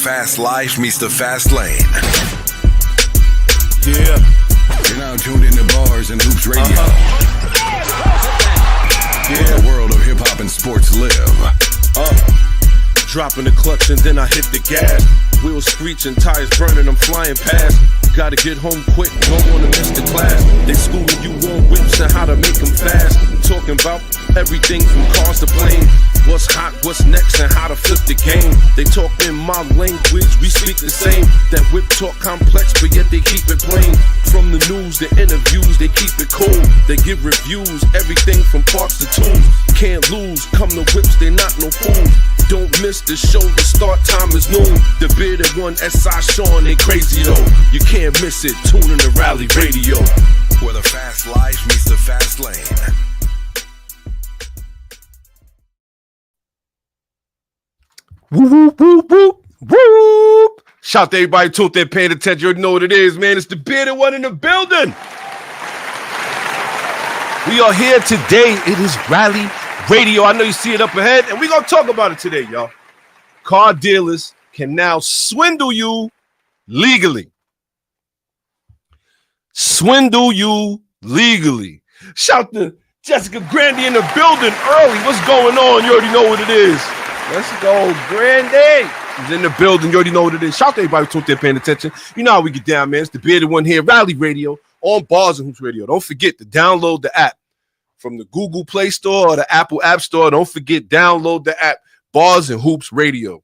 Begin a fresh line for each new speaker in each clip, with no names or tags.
fast life meets the fast lane.
Yeah.
You're now tuned into Bars and Hoops Radio.
Yeah.
Where the world of hip-hop and sports live.
Dropping the clutch and then I hit the gas. Wheels screeching, tires burning, I'm flying past. Gotta get home quick, don't wanna miss the class. They schooling you on whips and how to make them fast. Talking about everything from cars to plane. What's hot, what's next, and how to flip the game. They talk in my language, we speak the same. That whip talk complex, but yet they keep it plain. From the news, the interviews, they keep it cool. They give reviews, everything from parts to tools. Can't lose, come to whips, they not no fools. Don't miss the show, the start time is noon. The bearded one, S.I. Sean, they crazy though. You can't miss it, tune in to Rally Radio.
Where the fast life meets the fast lane.
Whoop, whoop, whoop, whoop, whoop. Shout to everybody tuned there, paying attention. You already know what it is, man. It's the bearded one in the building. We are here today. It is Rally Radio. I know you see it up ahead, and we're going to talk about it today, y'all. Car dealers can now swindle you legally. Swindle you legally. Shout to Jessica Grandy in the building early. What's going on? You already know what it is. Let's go, Grandy. He's in the building. You already know what it is. Shout to everybody who's there paying attention. You know how we get down, man. It's the bearded one here, Rally Radio, on Bars and Hoops Radio. Don't forget to download the app from the Google Play Store or the Apple App Store. Don't forget, download the app, Bars and Hoops Radio.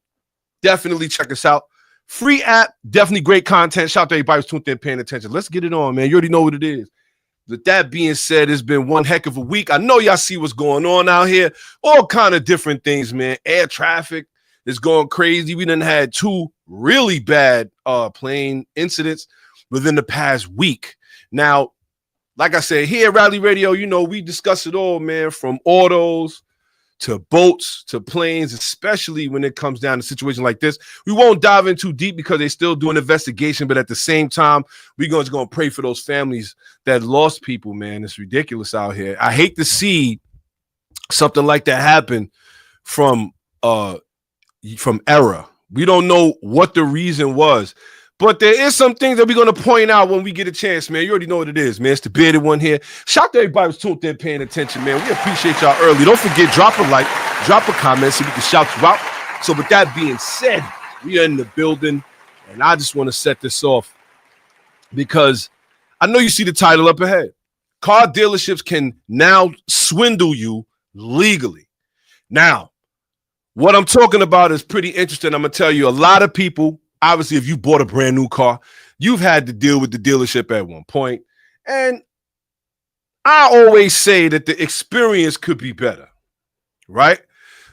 Definitely check us out. Free app, definitely great content. Shout out to everybody who's tuned in paying attention. Let's get it on, man. You already know what it is. With that being said, it's been one heck of a week. I know y'all see what's going on out here. All kind of different things, man. Air traffic is going crazy. We done had two really bad plane incidents within the past week. Now, like I said, here at Rally Radio, you know, we discuss it all, man, from autos to boats to planes, especially when it comes down to a situation like this. We won't dive in too deep because they're still doing investigation, but at the same time, we're going to pray for those families that lost people, man. It's ridiculous out here. I hate to see something like that happen from error. We don't know what the reason was, but there is some things that we're going to point out when we get a chance, man. You already know what it is, man. It's the bearded one here. Shout out to everybody who's tuned in paying attention, man. We appreciate y'all early. Don't forget, drop a like, drop a comment so we can shout you out. So with that being said, we are in the building, and I just want to set this off because I know you see the title up ahead. Car dealerships can now swindle you legally. Now, what I'm talking about is pretty interesting. I'm going to tell you, a lot of people, obviously, if you bought a brand new car, you've had to deal with the dealership at one point. And I always say that the experience could be better, right?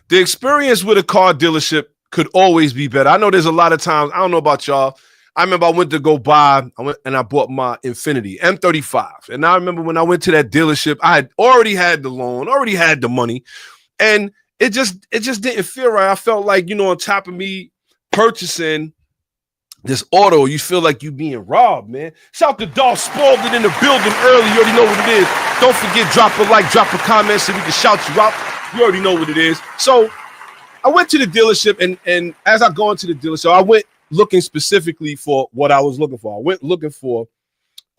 The experience with a car dealership could always be better. I know there's a lot of times, I don't know about y'all. I remember I went to go buy, I bought my Infiniti M35. And I remember when I went to that dealership, I had already had the loan, already had the money. And it just didn't feel right. I felt like, you know, on top of me purchasing this auto, you feel like you being robbed, man. Shout to Dolph Spalding in the building early. You already know what it is. Don't forget, drop a like, drop a comment so we can shout you out. You already know what it is. So I went to the dealership, and as I go into the dealership, I went looking specifically for what I was looking for. I went looking for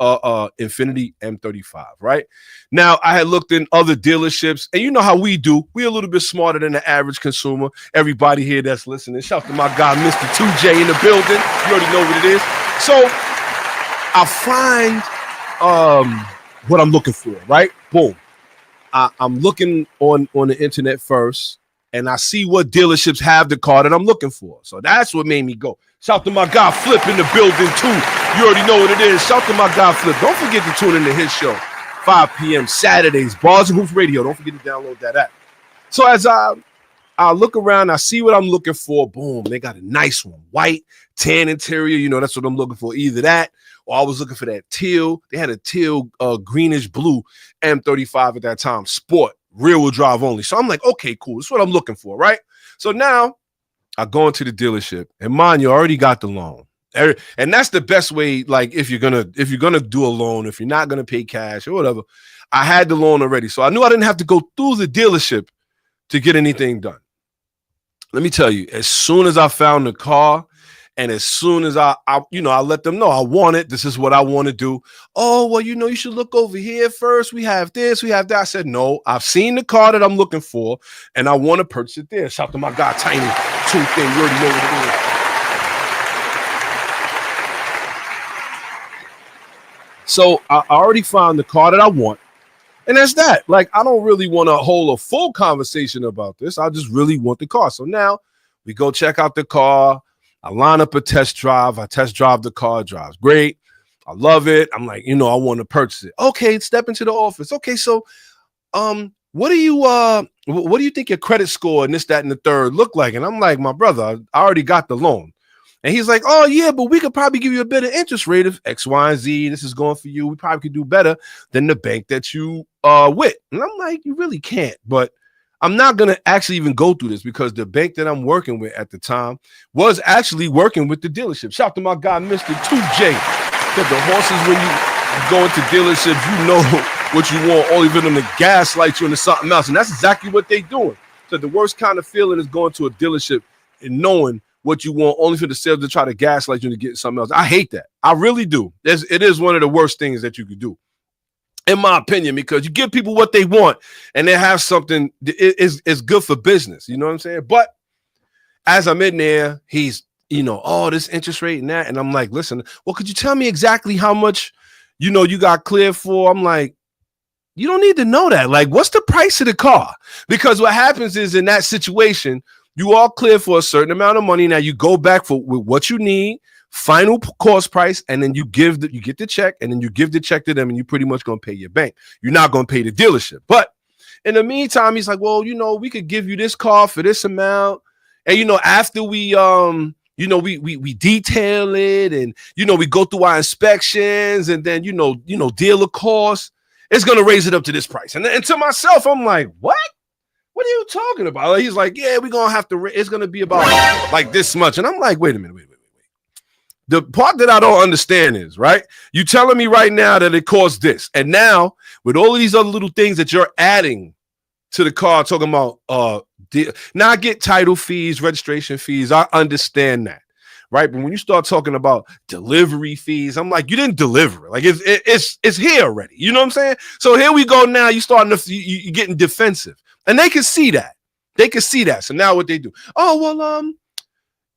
Infiniti M35, right? Now, I had looked in other dealerships, and you know how we do. We're a little bit smarter than the average consumer. Everybody here that's listening, shout to my guy, Mr. 2J in the building. You already know what it is. So I find what I'm looking for, right? Boom. I'm looking on the internet first, and I see what dealerships have the car that I'm looking for. So that's what made me go. Shout to my guy Flip in the building too. You already know what it is. Shout to my guy Flip. Don't forget to tune in to his show, 5 p.m. Saturdays, Bars and Hoops Radio. Don't forget to download that app. So as I look around, I see what I'm looking for. Boom, they got a nice one. White, tan interior. You know, that's what I'm looking for. Either that or I was looking for that teal. They had a teal greenish blue M35 at that time. Sport, rear-wheel drive only. So I'm like, okay, cool. That's what I'm looking for, right? So now I go into the dealership, and mind you, I already got the loan. And that's the best way, like if you're gonna do a loan, if you're not gonna pay cash or whatever, I had the loan already. So I knew I didn't have to go through the dealership to get anything done. Let me tell you, as soon as I found the car And as soon as I let them know I want it, this is what I want to do. Oh, well, you should look over here first. We have this, we have that. I said, no, I've seen the car that I'm looking for, and I want to purchase it there. Shout out to my guy, Tiny, tuned in. You already know what it is. So I already found the car that I want. And that's that. Like, I don't really want to hold a full conversation about this. I just really want the car. So now we go check out the car. I line up a test drive. I test drive the car. Drives great. I love it. I'm like, I want to purchase it. Okay, step into the office. Okay, so what do you think your credit score and this, that, and the third look like? And I'm like, my brother, I already got the loan. And he's like, oh, yeah, but we could probably give you a better interest rate if X, Y, and Z. This is going for you. We probably could do better than the bank that you with. And I'm like, you really can't. But I'm not going to actually even go through this because the bank that I'm working with at the time was actually working with the dealership. Shout out to my guy, Mr. 2J. That the horses, when you go into dealerships, you know what you want, only for them to gaslight you into something else. And that's exactly what they're doing. So the worst kind of feeling is going to a dealership and knowing what you want, only for the sales to try to gaslight you into getting something else. I hate that. I really do. It is one of the worst things that you could do, in my opinion, because you give people what they want and they have something is good for business. You know what I'm saying? But as I'm in there, he's, this interest rate and that. And I'm like, listen, well, could you tell me exactly how much, you got cleared for? I'm like, you don't need to know that. Like, what's the price of the car? Because what happens is in that situation, you all clear for a certain amount of money. Now you go back with what you need, final cost price, and then you get the check, and then you give the check to them, and you pretty much gonna pay your bank. You're not gonna pay the dealership. But in the meantime, he's like, well, we could give you this car for this amount, and after we we detail it, and we go through our inspections, and then dealer costs, it's gonna raise it up to this price. And to myself, I'm like, what? What are you talking about? He's like, yeah, we're going to have to, it's going to be about like this much. And I'm like, wait a minute, wait. The part that I don't understand is, right, you telling me right now that it costs this. And now with all of these other little things that you're adding to the car, talking about, now I get title fees, registration fees. I understand that, right? But when you start talking about delivery fees, I'm like, you didn't deliver it. Like it's here already. You know what I'm saying? So here we go now. You're getting defensive. And they can see that. So now what they do? Oh,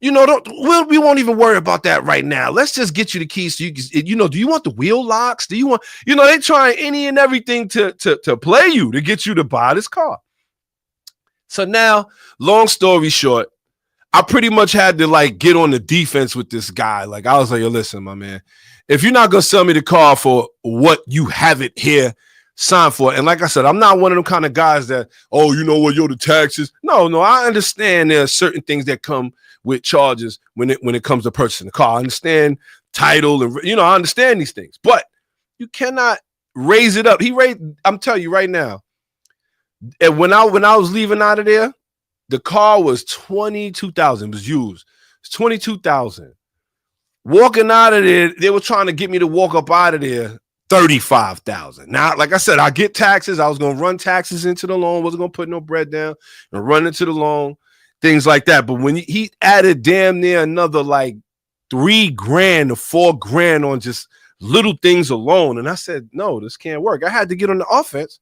well, we won't even worry about that right now. Let's just get you the keys. So do you want the wheel locks? Do you want, they trying any and everything to play you, to get you to buy this car. So now, long story short, I pretty much had to get on the defense with this guy. Like, I was like, yo, listen, my man, if you're not going to sell me the car for what you have it here, sign for it. And like I said, I'm not one of them kind of guys that, the taxes. No, I understand there are certain things that come with charges when it comes to purchasing the car. I understand title and, I understand these things, but you cannot raise it up. I'm telling you right now, and when I was leaving out of there, the car was $22,000. It was used. It's $22,000. Walking out of there, they were trying to get me to walk up out of there $35,000. Now, like I said, I get taxes. I was going to run taxes into the loan. Wasn't going to put no bread down and run into the loan, things like that. But when he added damn near another $3,000 to $4,000 on just little things alone. And I said, no, this can't work. I had to get on the offense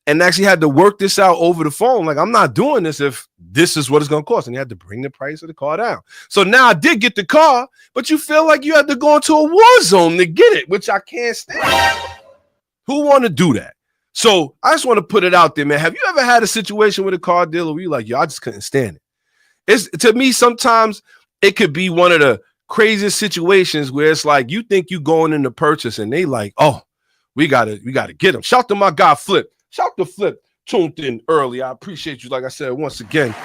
and actually had to work this out over the phone. Like, I'm not doing this if this is what it's going to cost. And you had to bring the price of the car down. So now I did get the car, but you feel like you had to go into a war zone to get it, which I can't stand. Who want to do that? So I just want to put it out there, man. Have you ever had a situation with a car dealer where you're like, yo, I just couldn't stand it? To me, sometimes it could be one of the craziest situations where it's like you think you going in to purchase and they like, oh, we gotta get them. Shout to my guy Flip. Shout to Flip, tuned in early. I appreciate you. Like I said, once again,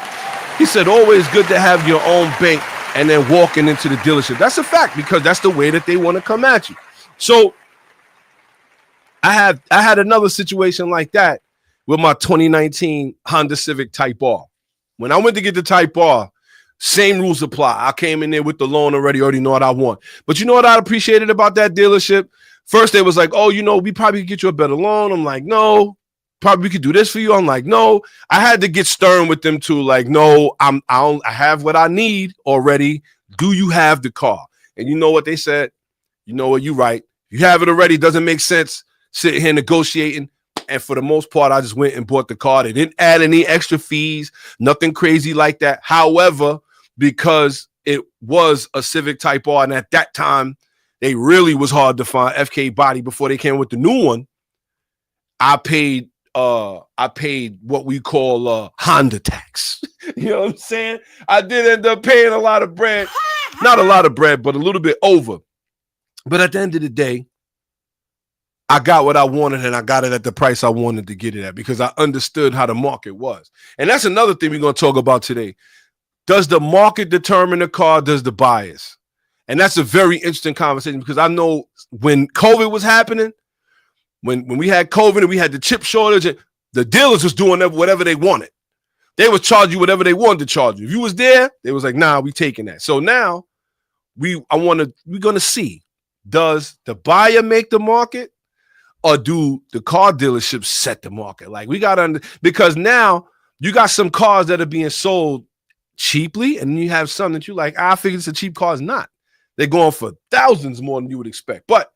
he said, always good to have your own bank and then walking into the dealership. That's a fact because that's the way that they want to come at you. So I had another situation like that with my 2019 Honda Civic Type R. When I went to get the Type R, same rules apply. I came in there with the loan already know what I want. But you know what I appreciated about that dealership? First, they was like, oh, we probably could get you a better loan. I'm like, no. Probably we could do this for you. I'm like, no. I had to get stern with them too. Like, no, I have what I need already. Do you have the car? And you know what they said? You know what? You're right. If you have it already, doesn't make sense sitting here negotiating. And for the most part, I just went and bought the car. They didn't add any extra fees, nothing crazy like that. However, because it was a Civic Type R, and at that time, they really was hard to find FK body before they came with the new one. I paid what we call Honda tax. You know what I'm saying? I did end up paying a lot of bread. Not a lot of bread, but a little bit over. But at the end of the day, I got what I wanted, and I got it at the price I wanted to get it at because I understood how the market was. And that's another thing we're going to talk about today. Does the market determine the car? Does the buyers? And that's a very interesting conversation because I know when COVID was happening, when we had COVID and we had the chip shortage, the dealers was doing whatever they wanted. They would charge you whatever they wanted to charge you. If you was there, they was like, nah, we taking that. So now we're going to see, does the buyer make the market or do the car dealerships set the market? Like we got to, because now you got some cars that are being sold cheaply and you have some that you like, I figure it's a cheap car. It's not. They're going for thousands more than you would expect. But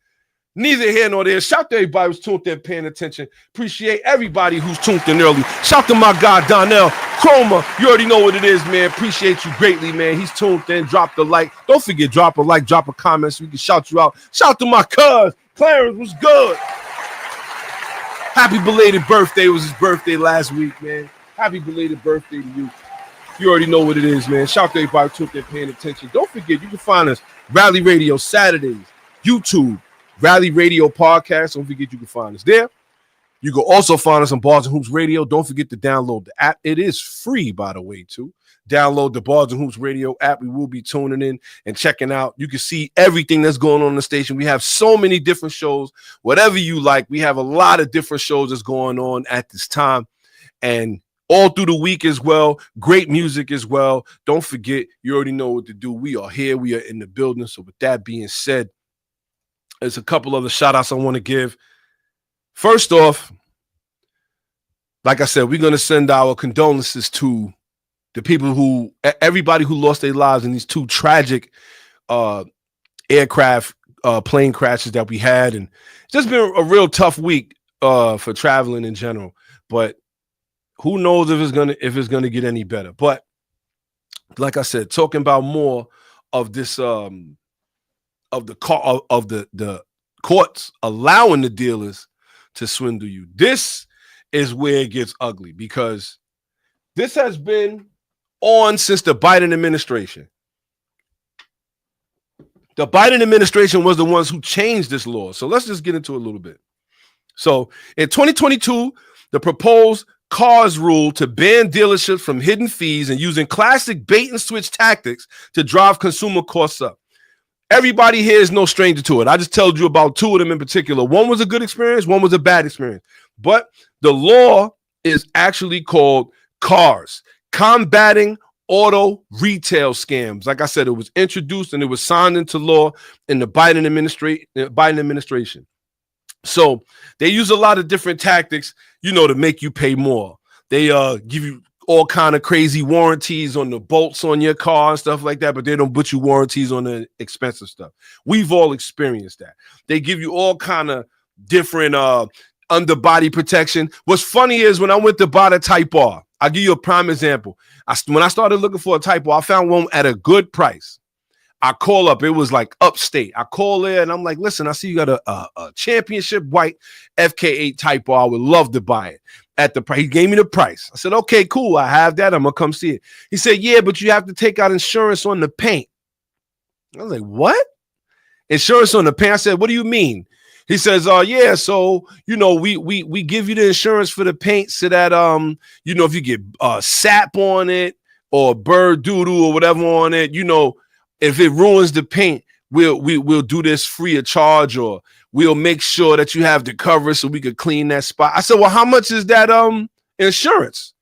neither here nor there. Shout to everybody who's tuned in, paying attention. Appreciate everybody who's tuned in early. Shout to my guy, Donnell Chroma. You already know what it is, man. Appreciate you greatly, man. He's tuned in. Drop the like. Don't forget, drop a like, drop a comment so we can shout you out. Shout to my cuz. Clarence was good. Happy belated birthday. It was his birthday last week, man. Happy belated birthday to you. You already know what it is, man. Shout to everybody who tuned in, paying attention. Don't forget, you can find us Rally Radio Saturdays, YouTube, Rally Radio Podcast. Don't forget you can find us there. You can also find us on Bars and Hoops Radio. Don't forget to download the app. It is free, by the way, too. Download the Bars and Hoops Radio app. We will be tuning in and checking out. You can see everything that's going on in the station. We have so many different shows. Whatever you like, we have a lot of different shows that's going on at this time. And all through the week as well. Great music as well. Don't forget, you already know what to do. We are here. We are in the building. So with that being said, there's a couple other shout outs I want to give. First off, like I said, we're going to send our condolences to the people everybody who lost their lives in these two tragic aircraft plane crashes that we had. And it's just been a real tough week for traveling in general. But who knows if it's gonna get any better? But like I said, talking about more of this of the courts allowing the dealers to swindle you. This is where it gets ugly because this has been on since the Biden administration. The Biden administration was the ones who changed this law. So let's just get into it a little bit. So in 2022, the proposed CARS rule to ban dealerships from hidden fees and using classic bait and switch tactics to drive consumer costs up. Everybody here is no stranger to it. I just told you about two of them in particular. One was a good experience, one was a bad experience. But the law is actually called CARS, Combating Auto Retail Scams. Like I said, it was introduced and it was signed into law in the Biden administration. So they use a lot of different tactics, to make you pay more. They give you all kind of crazy warranties on the bolts on your car and stuff like that, but they don't put you warranties on the expensive stuff. We've all experienced that. They give you all kind of different underbody protection. What's funny is when I went to buy the Type R, I'll give you a prime example. When I started looking for a Type R, I found one at a good price. I call up, it was like upstate. I call there and I'm like, listen, I see you got a championship white FK8 Type R. I would love to buy it at the price. He gave me the price. I said, okay, cool. I have that. I'm going to come see it. He said, yeah, but you have to take out insurance on the paint. I was like, what? Insurance on the paint? I said, what do you mean? He says, yeah, so, we give you the insurance for the paint so that, if you get sap on it or bird doodle or whatever on it, if it ruins the paint, we'll do this free of charge, or we'll make sure that you have the cover so we could clean that spot. I said, well, how much is that insurance?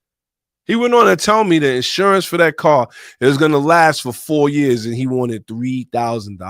He went on to tell me the insurance for that car is going to last for 4 years, and he wanted $3,000.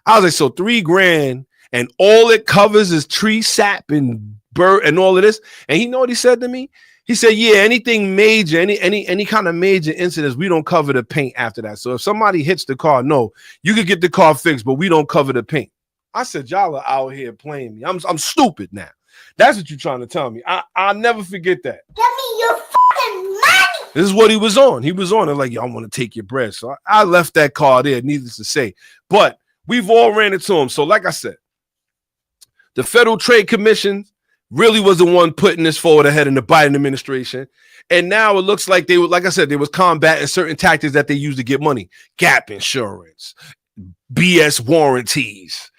I was like, so $3,000, and all it covers is tree sap and bird and all of this. And he know what he said to me? He said, yeah, anything major, any kind of major incidents, we don't cover the paint after that. So if somebody hits the car, no, you could get the car fixed, but we don't cover the paint. I said, y'all are out here playing me. I'm stupid now. That's what you're trying to tell me. I'll never forget that.
Give me your fucking money.
This is what he was on. He was on it like, y'all want to take your bread. So I left that car there, needless to say. But we've all ran into him. So like I said, the Federal Trade Commission really was the one putting this forward ahead in the Biden administration. And now it looks like they were, like I said, they was combating certain tactics that they use to get money. Gap insurance, BS warranties,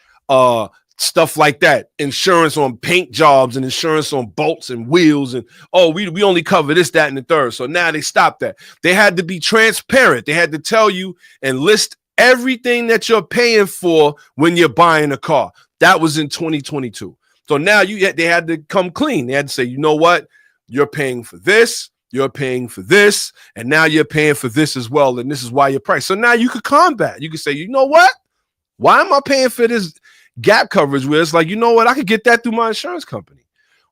stuff like that. Insurance on paint jobs and insurance on bolts and wheels. And, we only cover this, that, and the third. So now they stopped that. They had to be transparent. They had to tell you and list everything that you're paying for when you're buying a car. That was in 2022. So now they had to come clean. They had to say, you know what? You're paying for this, you're paying for this, and now you're paying for this as well. And this is why your price. So now you could combat. You could say, you know what? Why am I paying for this gap coverage where it's like, you know what? I could get that through my insurance company.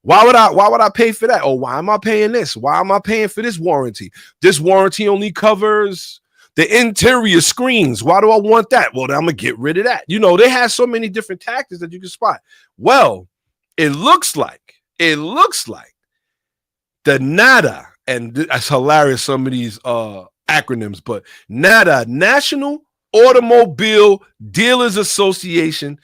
Why would I pay for that? Or why am I paying this? Why am I paying for this warranty? This warranty only covers the interior screens. Why do I want that? Well, then I'm going to get rid of that. You know, they have so many different tactics that you can spot. Well, it looks like the NADA, and that's hilarious, some of these acronyms, but NADA, National Automobile Dealers Association,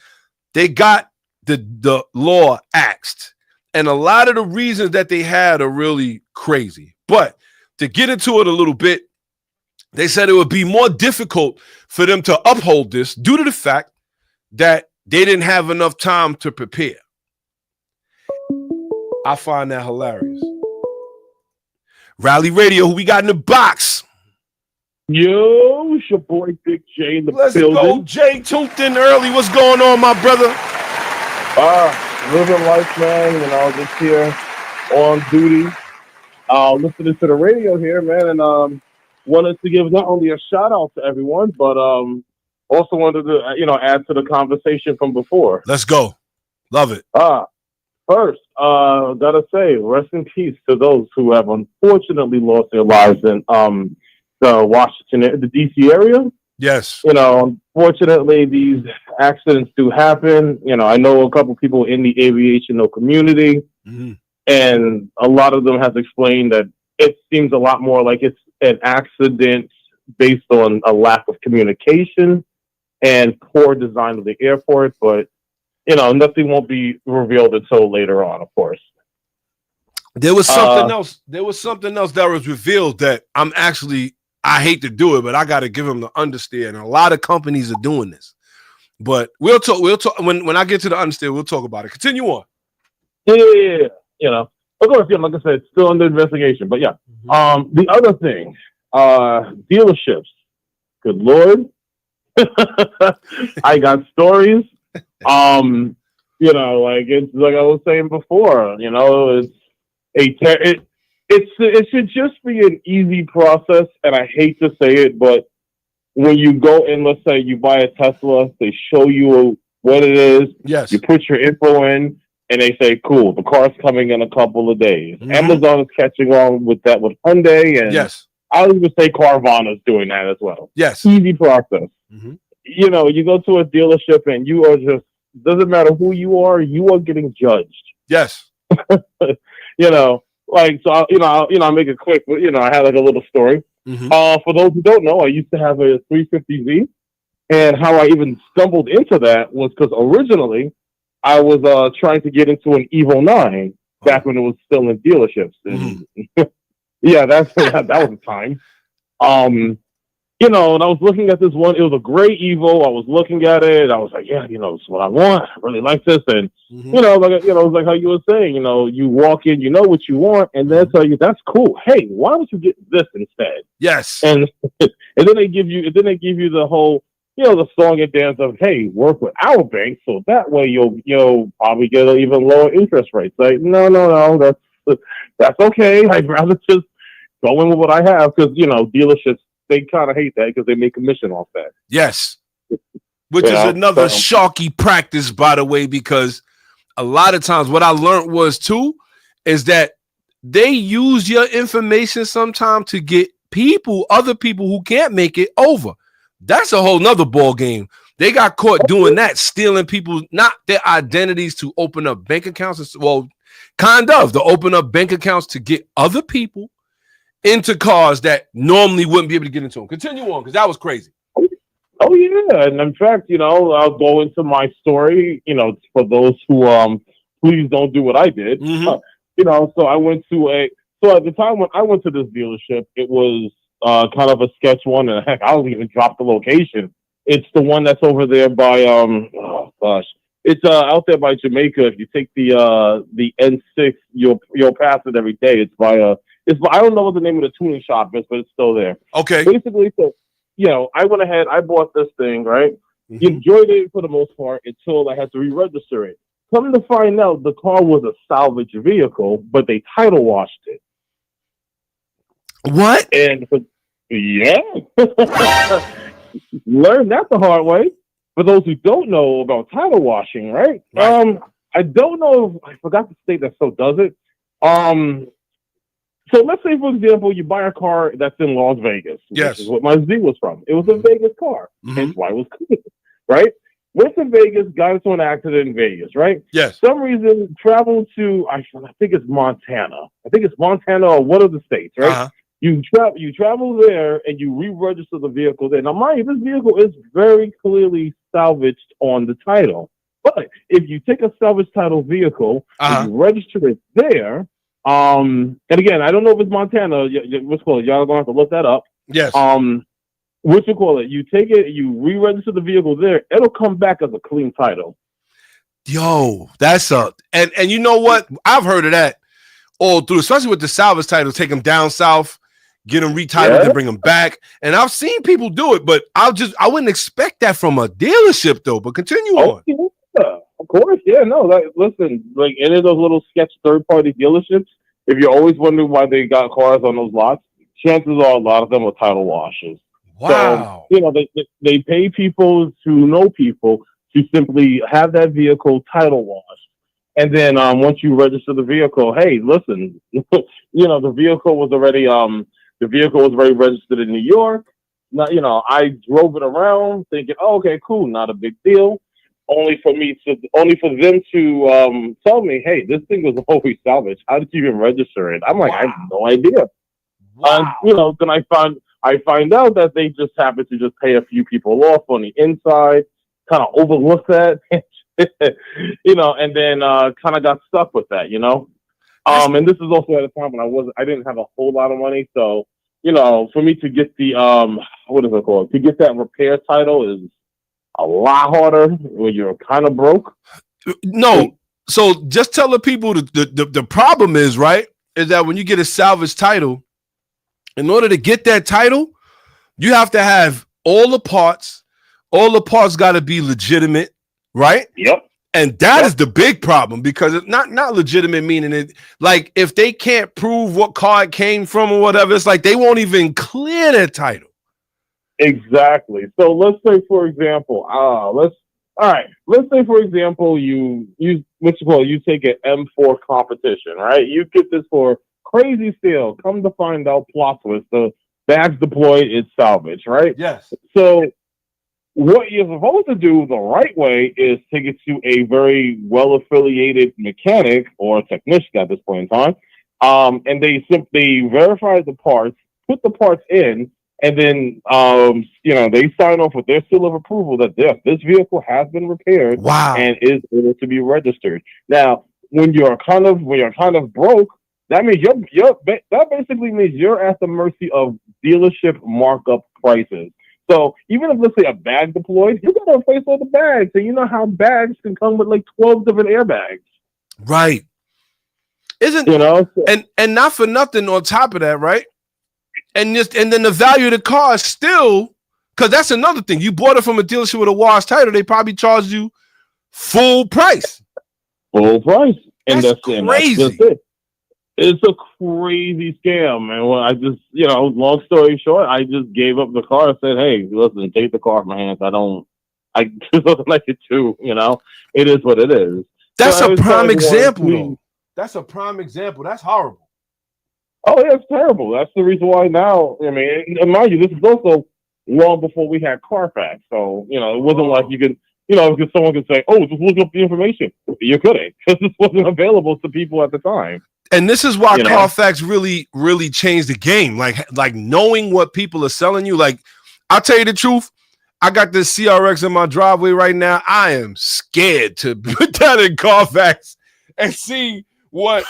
they got the law axed. And a lot of the reasons that they had are really crazy. But to get into it a little bit, they said it would be more difficult for them to uphold this due to the fact that they didn't have enough time to prepare. I find that hilarious. Rally Radio, who we got in the box?
Yo, it's your boy Big J in the building.
Let's go, Jay. Tuned in early. What's going on, my brother?
Living life, man. You know, just here on duty, listening to the radio here, man, and wanted to give not only a shout out to everyone, but also wanted to add to the conversation from before.
Let's go. Love it.
First, gotta say, rest in peace to those who have unfortunately lost their lives in the Washington, the DC area.
Yes.
You know, unfortunately, these accidents do happen. You know, I know a couple people in the aviation community, and a lot of them has explained that it seems a lot more like it's an accident based on a lack of communication and poor design of the airport, but nothing won't be revealed until later on, of course.
There was something else. There was something else that was revealed that I hate to do it, but I got to give them the understand. A lot of companies are doing this, but we'll talk when I get to the understand. We'll talk about it. Continue on.
Yeah. Of course, like I said, it's still under investigation, but yeah. The other thing, dealerships. Good Lord. I got stories. It's like I was saying before, it should just be an easy process. And I hate to say it, but when you go in, let's say you buy a Tesla, they show you what it is.
Yes.
You put your info in and they say, cool, the car's coming in a couple of days. Amazon is catching on with that with Hyundai. And
yes,
I'll even say Carvana is doing that as well.
Yes.
Easy process. You go to a dealership and you are just, doesn't matter who you are getting judged.
Yes.
So I'll make it quick, but I had like a little story. For those who don't know, I used to have a 350Z, and how I even stumbled into that was because originally I was trying to get into an Evo 9 back when it was still in dealerships. And yeah, that was a time. And I was looking at this one. It was a gray Evo. I was looking at it. I was like, yeah, it's what I want. I really like this. And, like how you were saying, you walk in, you know what you want, and they'll tell you, that's cool. Hey, why don't you get this instead?
Yes.
And then they give you the whole, the song and dance of, hey, work with our bank. So that way you'll probably get an even lower interest rate. Like, no, that's okay. I'd rather just go in with what I have. Cause dealerships, they kind of hate that because they make commission off that.
Yes. Which is another sharky practice, by the way, because a lot of times what I learned was too, is that they use your information sometimes to get other people who can't make it over. That's a whole nother ball game. They got caught doing that, stealing people, not their identities to open up bank accounts. Well, kind of to open up bank accounts to get other people into cars that normally wouldn't be able to get into them. Continue on, because that was crazy.
Oh yeah, and in fact, I'll go into my story. For those who please don't do what I did.
Mm-hmm.
So I went to so at the time when I went to this dealership, it was kind of a sketch one, and heck, I'll even drop the location. It's the one that's over there by oh gosh, it's out there by Jamaica. If you take the N6, you'll pass it every day. It's by I don't know what the name of the tuning shop is, but it's still there.
Okay.
Basically, so I went ahead, I bought this thing, right?
Mm-hmm.
Enjoyed it for the most part until I had to re-register it. Come to find out, the car was a salvage vehicle, but they title washed it.
What?
And yeah, learned that the hard way. For those who don't know about title washing, right? I don't know if I forgot the state that so does it. So let's say, for example, you buy a car that's in Las Vegas,
yes,
which is what my Z was from. It was a Vegas car, hence why it was clean, right? Went to Vegas, got into an accident in Vegas, right?
Yes.
Some reason traveled to, I think it's Montana. I think it's Montana or one of the states, right?
Uh-huh.
You travel there and you re-register the vehicle there. Now, mind you, this vehicle is very clearly salvaged on the title. But if you take a salvage title vehicle and you register it there, and again, I don't know if it's Montana. What's called? Y'all gonna have to look that up.
Yes.
What you call it? You take it, you re-register the vehicle there. It'll come back as a clean title.
Yo, that's and you know what? I've heard of that all through, especially with the salvage title. Take them down south, get them retitled, and bring them back. And I've seen people do it, but I wouldn't expect that from a dealership though. But continue on.
Yeah, of course, yeah. No, listen, like any of those little sketch third-party dealerships, if you're always wondering why they got cars on those lots, chances are a lot of them are title washes.
Wow.
So, they pay people to know people to simply have that vehicle title washed. And then once you register the vehicle, hey, listen, the vehicle was already registered in New York. Now, I drove it around thinking, oh, okay, cool, not a big deal. Only for them to tell me, hey, this thing was always salvaged. How did you even register it? I'm like, wow. I have no idea. Wow. Then I find out that they just happen to just pay a few people off on the inside, kind of overlook that, and then kind of got stuck with that, And this is also at a time when I didn't have a whole lot of money, so for me to get the what is it called? To get that repair title is a lot harder when you're kind of broke.
No, so just tell the people the problem is, right, is that when you get a salvage title, in order to get that title, you have to have all the parts. All the parts got to be legitimate, right?
Yep.
And that is the big problem, because it's not legitimate, meaning it like if they can't prove what car it came from or whatever, it's like they won't even clear their title.
Exactly. So let's say, for example, you take an M4 competition, right? You get this for crazy sale. Come to find out, plot twist, the bags deployed, it's salvage, right?
Yes.
So what you're supposed to do the right way is take it to a very well-affiliated mechanic or technician at this point in time, and they simply verify the parts, put the parts in, and then they sign off with their seal of approval that this vehicle has been repaired and is able to be registered. Now, when you're kind of broke, that means that basically means you're at the mercy of dealership markup prices. So even if, let's say, a bag deploys, you got to replace all the bags. And you know how bags can come with like 12 different airbags.
Right. And not for nothing on top of that, right? And then the value of the car is still, because that's another thing. You bought it from a dealership with a wash title, they probably charged you full price.
Full price. And
that's crazy.
That's it. It's a crazy scam, man. Well, I just, long story short, I just gave up the car and said, hey, listen, take the car from my hands. I just don't like it too, It is what it is.
That's a prime example, though. That's a prime example. That's horrible.
Oh, yeah, it's terrible. That's the reason why now. I mean, and mind you, this is also long before we had Carfax, so it wasn't like you could. Because someone could say, "Oh, just look up the information." You couldn't, because this wasn't available to people at the time.
And this is why Carfax really, really changed the game. Like knowing what people are selling you. Like, I'll tell you the truth. I got this CRX in my driveway right now. I am scared to put that in Carfax and see what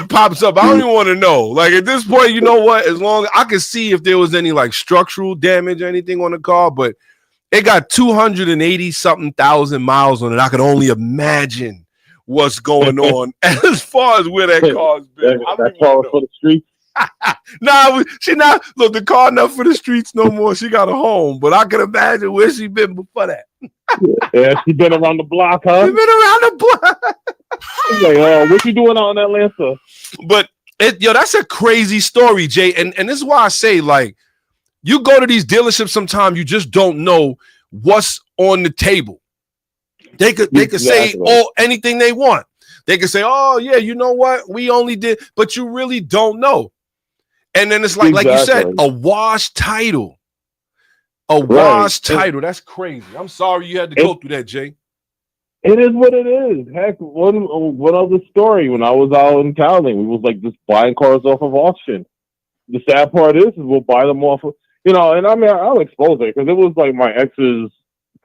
pops up. I don't even want to know. Like, at this point, you know what? As long as I can see if there was any like structural damage or anything on the car, but it got 280 something thousand miles on it. I can only imagine what's going on as far as where that car's been.
That's all for the streets.
She not look, the car not for the streets no more. She got a home, but I can imagine where she been before that.
Yeah, she been around the block, huh?
She been around the block.
Like, what you doing out in Atlanta?
But that's a crazy story, Jay. And this is why I say, like, you go to these dealerships sometimes, you just don't know what's on the table. They could say anything they want. They could say, "Oh yeah, you know what? We only did," but you really don't know. And then it's like you said, a wash title. Wash title. That's crazy. I'm sorry you had to go through that, Jay.
It is what it is. Heck, one other story. When I was out in Cali, we was like just buying cars off of auction. The sad part is we'll buy them off of, and I mean, I'll expose it because it was like my ex's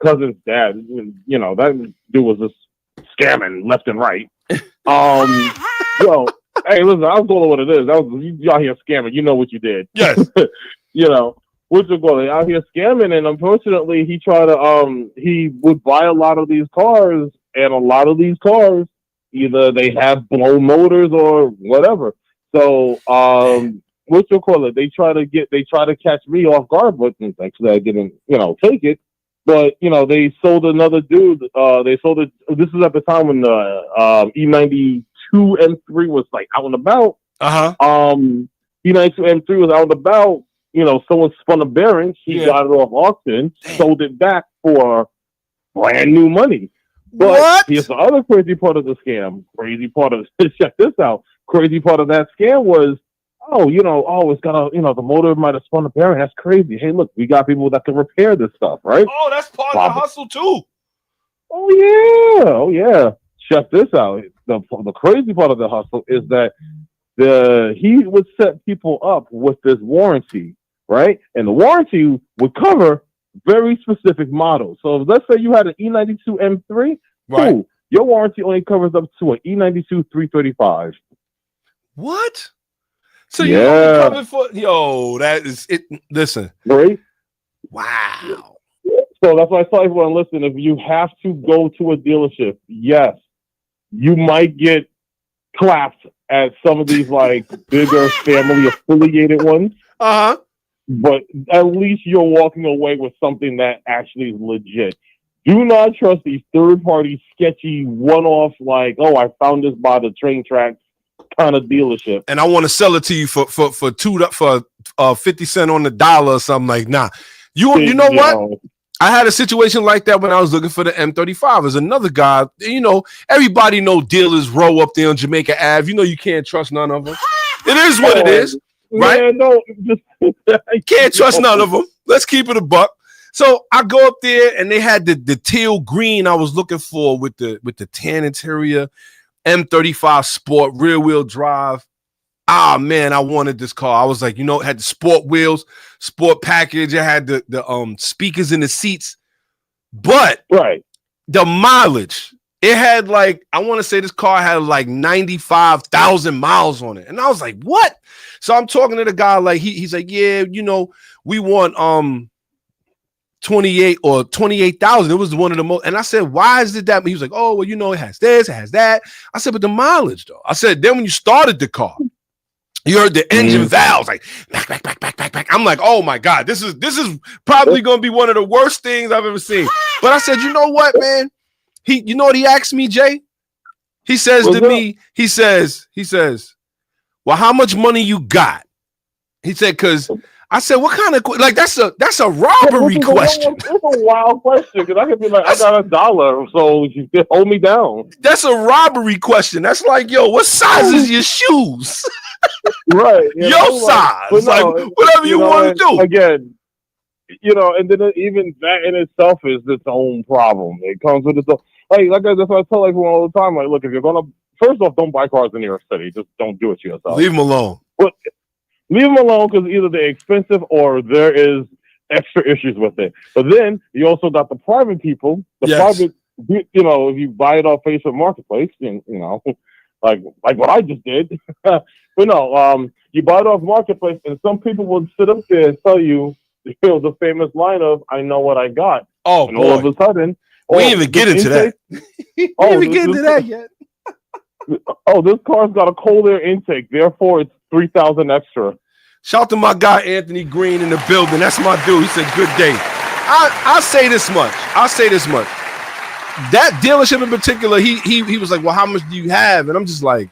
cousin's dad. That dude was just scamming left and right. Hey, listen, I'll call it what it is. You out here scamming. You know what you did.
Yes.
Which is going out here scamming, and unfortunately, he tried to. He would buy a lot of these cars, and a lot of these cars, either they have blown motors or whatever. So, what you call it? They try to catch me off guard, but actually I didn't, take it. But they sold another dude. They sold it. This is at the time when the E92 M3 was like out and about. E92 M3 was out and about. Someone spun a bearing. He got it off auction, sold it back for brand new money. But here's the other crazy part of the scam. Check this out. Crazy part of that scam was, it's got the motor might have spun a bearing. That's crazy. Hey, look, we got people that can repair this stuff, right?
Oh, that's part of the hustle too.
Oh yeah. Check this out. The crazy part of the hustle is that he would set people up with this warranty, right? And the warranty would cover very specific models. So let's say you had an E92 M3, cool. Your warranty only covers up to an E92 335.
What? So you only covered for that is it. Listen,
right?
Wow.
So that's why I tell everyone, listen, if you have to go to a dealership, yes, you might get clapped at some of these like bigger family affiliated ones. But at least you're walking away with something that actually is legit. Do not trust these third-party, sketchy, one-off, like, I found this by the train tracks kind of dealership,
and I want to sell it to you for 50 cents on the dollar or something. Like, nah, you know what? I had a situation like that when I was looking for the M35. There's another guy, everybody know dealers row up there on Jamaica Ave. You can't trust none of them. It is what it is, right?
You
can't trust none of them. Let's keep it a buck. So I go up there and they had the teal green I was looking for with the tan interior, M35 Sport, rear wheel drive. Ah, man, I wanted this car. I was like, it had the sport wheels, sport package. It had the speakers in the seats. But the mileage, it had like, I want to say this car had like 95,000 miles on it. And I was like, what? So I'm talking to the guy, like, he's like, yeah, we want 28 or 28,000. It was one of the most. And I said, why is it that? He was like, oh, well, it has this, it has that. I said, but the mileage, though. I said, then when you started the car, you heard the engine valves like back. I'm like, oh my God, this is probably gonna be one of the worst things I've ever seen. But I said, you know what, man? You know what he asked me, Jay? He says to me, he says, well, how much money you got? He said, because I said, what kind of that's a robbery question.
It's a wild question because I could be like, I got $1, so you can hold me down.
That's a robbery question. That's like, yo, what size is your shoes?
Right.
Your size. Like, whatever you want to do.
Again, and then even that in itself is its own problem. It comes with its own. Like that's what I tell everyone all the time. Like, look, if you're gonna, first off, don't buy cars in New York City. Just don't do it to yourself.
Leave them alone.
But leave them alone because either they're expensive or there is extra issues with it. But then you also got the private people. Private, if you buy it off Facebook Marketplace, like what I just did. But no, you buy it off Marketplace, and some people will sit up there and tell you, the famous line of "I know what I got."
Oh,
and all of a sudden,
we didn't even get into that. We didn't even get into that yet.
Oh, this car's got a cold air intake, therefore it's 3,000 extra.
Shout to my guy Anthony Green in the building. That's my dude. He said, "Good day." I'll say this much. That dealership in particular, he was like, "Well, how much do you have?" And I'm just like,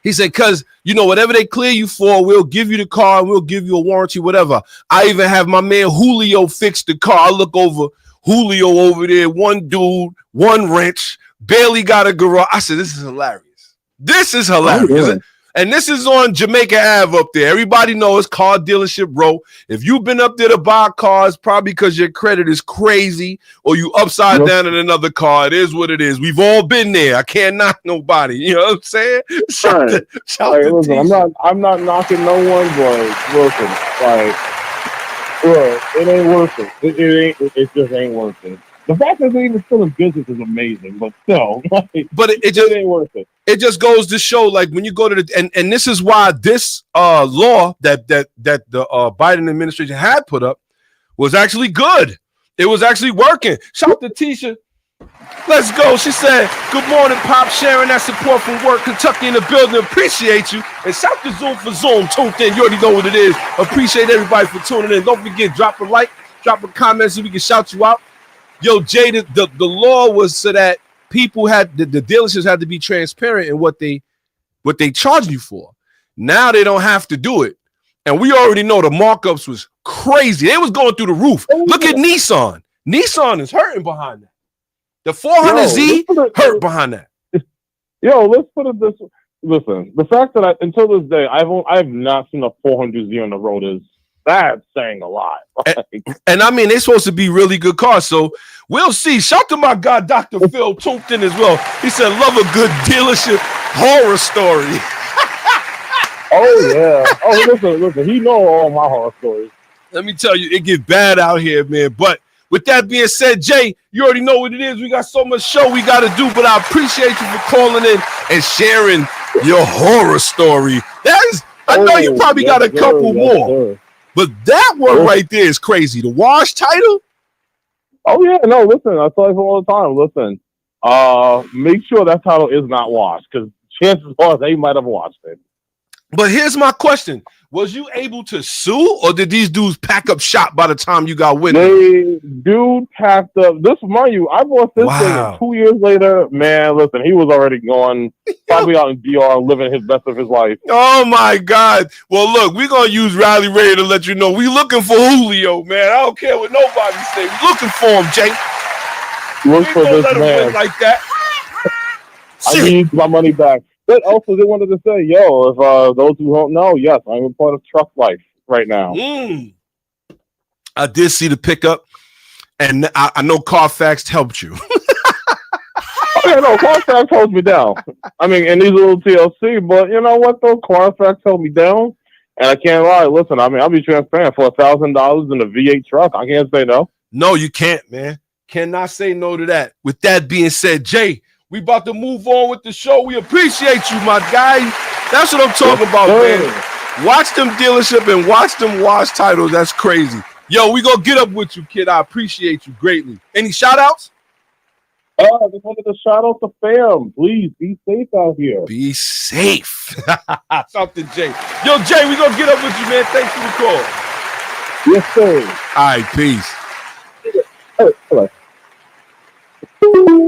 he said, "Because whatever they clear you for, we'll give you the car and we'll give you a warranty, whatever." I even have my man Julio fix the car. I look over Julio over there, one dude, one wrench, barely got a garage. I said, "This is hilarious. This is hilarious." Oh, and this is on Jamaica Ave up there. Everybody knows car dealership, bro. If you've been up there to buy cars, probably because your credit is crazy or you upside down in another car. It is what it is. We've all been there. I can't knock nobody. You know what I'm saying?
I'm not knocking no one, but listen, look, it ain't worth it. It just ain't worth it. The fact that they're even still in business is amazing, but still, it just ain't worth it.
It just goes to show, like, when you go to and this is why this law that the Biden administration had put up was actually good. It was actually working. Shout out to Tisha. Let's go. She said, "Good morning, Pop. Sharing that support from work, Kentucky in the building. Appreciate you." And shout to Zoom for Zoom. Tuned in. You already know what it is. Appreciate everybody for tuning in. Don't forget, drop a like, drop a comment so we can shout you out. Yo, Jay, the law was so that people had the dealerships had to be transparent in what they charge you for. Now they don't have to do it. And we already know the markups was crazy. They was going through the roof. Look at Nissan. Nissan is hurting behind that. The 400Z hurt behind that.
Yo, let's put it this way. Listen, the fact that until this day, I've not seen a 400Z on the road is that's saying a lot.
And I mean, they're supposed to be really good cars. So we'll see. Shout to my guy, Dr. Phil, tuned in as well. He said, "Love a good dealership horror story."
Oh, yeah. Oh, listen. He know all my horror stories.
Let me tell you, it gets bad out here, man. But with that being said, Jay, you already know what it is. We got so much show we got to do, but I appreciate you for calling in and sharing your horror story. I know you probably got a couple more. Sir. But that one right there is crazy. The wash title?
Oh, yeah. No, listen, I tell you all the time. Listen, make sure that title is not washed because chances are they might have washed it.
But here's my question. Was you able to sue or did these dudes pack up shop by the time you got with them?
Dude packed up. This, mind you, I bought this thing 2 years later. Man, listen, he was already gone, probably out in DR living his best of his life.
Oh, my God. Well, look, we're going to use Riley Ray to let you know we looking for Julio, man. I don't care what nobody say. We looking for him, Jay.
Look for this man.
Like that.
I need my money back. But also, they wanted to say, yo, if those who don't know, yes, I'm a part of truck life right now.
I did see the pickup, and I know Carfax helped you.
Yeah, no, Carfax holds me down. I mean, and these little TLC, but you know what, though? Carfax held me down, and I can't lie. Listen, I mean, I'll be transparent. For $1,000 in a V8 truck, I can't say no.
No, you can't, man. Cannot say no to that. With that being said, Jay, we about to move on with the show. We appreciate you, my guy. That's what I'm talking about, man. Watch them dealership and watch them wash titles. That's crazy. Yo, we gonna get up with you, kid. I appreciate you greatly. Any shout outs?
I just wanted to shout out the fam. Please be safe out here.
Be safe. Something, Jay. Yo, Jay, we gonna get up with you, man. Thanks for the call.
Yes, sir.
All right, peace.
Hello.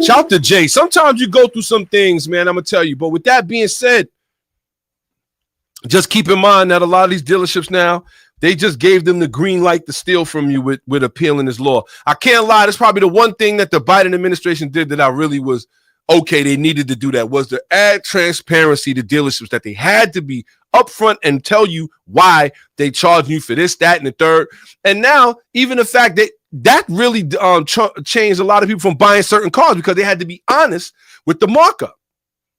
Shout out to Jay. Sometimes you go through some things, man, I'm going to tell you. But with that being said, just keep in mind that a lot of these dealerships now, they just gave them the green light to steal from you with appealing this law. I can't lie. That's probably the one thing that the Biden administration did that I really was okay, they needed to do that was to add transparency to dealerships, that they had to be upfront and tell you why they charge you for this, that, and the third. And now, even the fact that really changed a lot of people from buying certain cars because they had to be honest with the markup.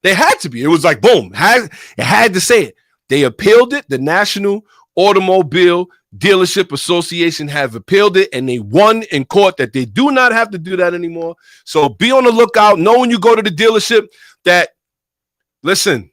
They had to be. It was like, boom, it had to say it. They appealed it. The National Automobile Dealership Association have appealed it, and they won in court that they do not have to do that anymore. So be on the lookout. Know when you go to the dealership that, listen,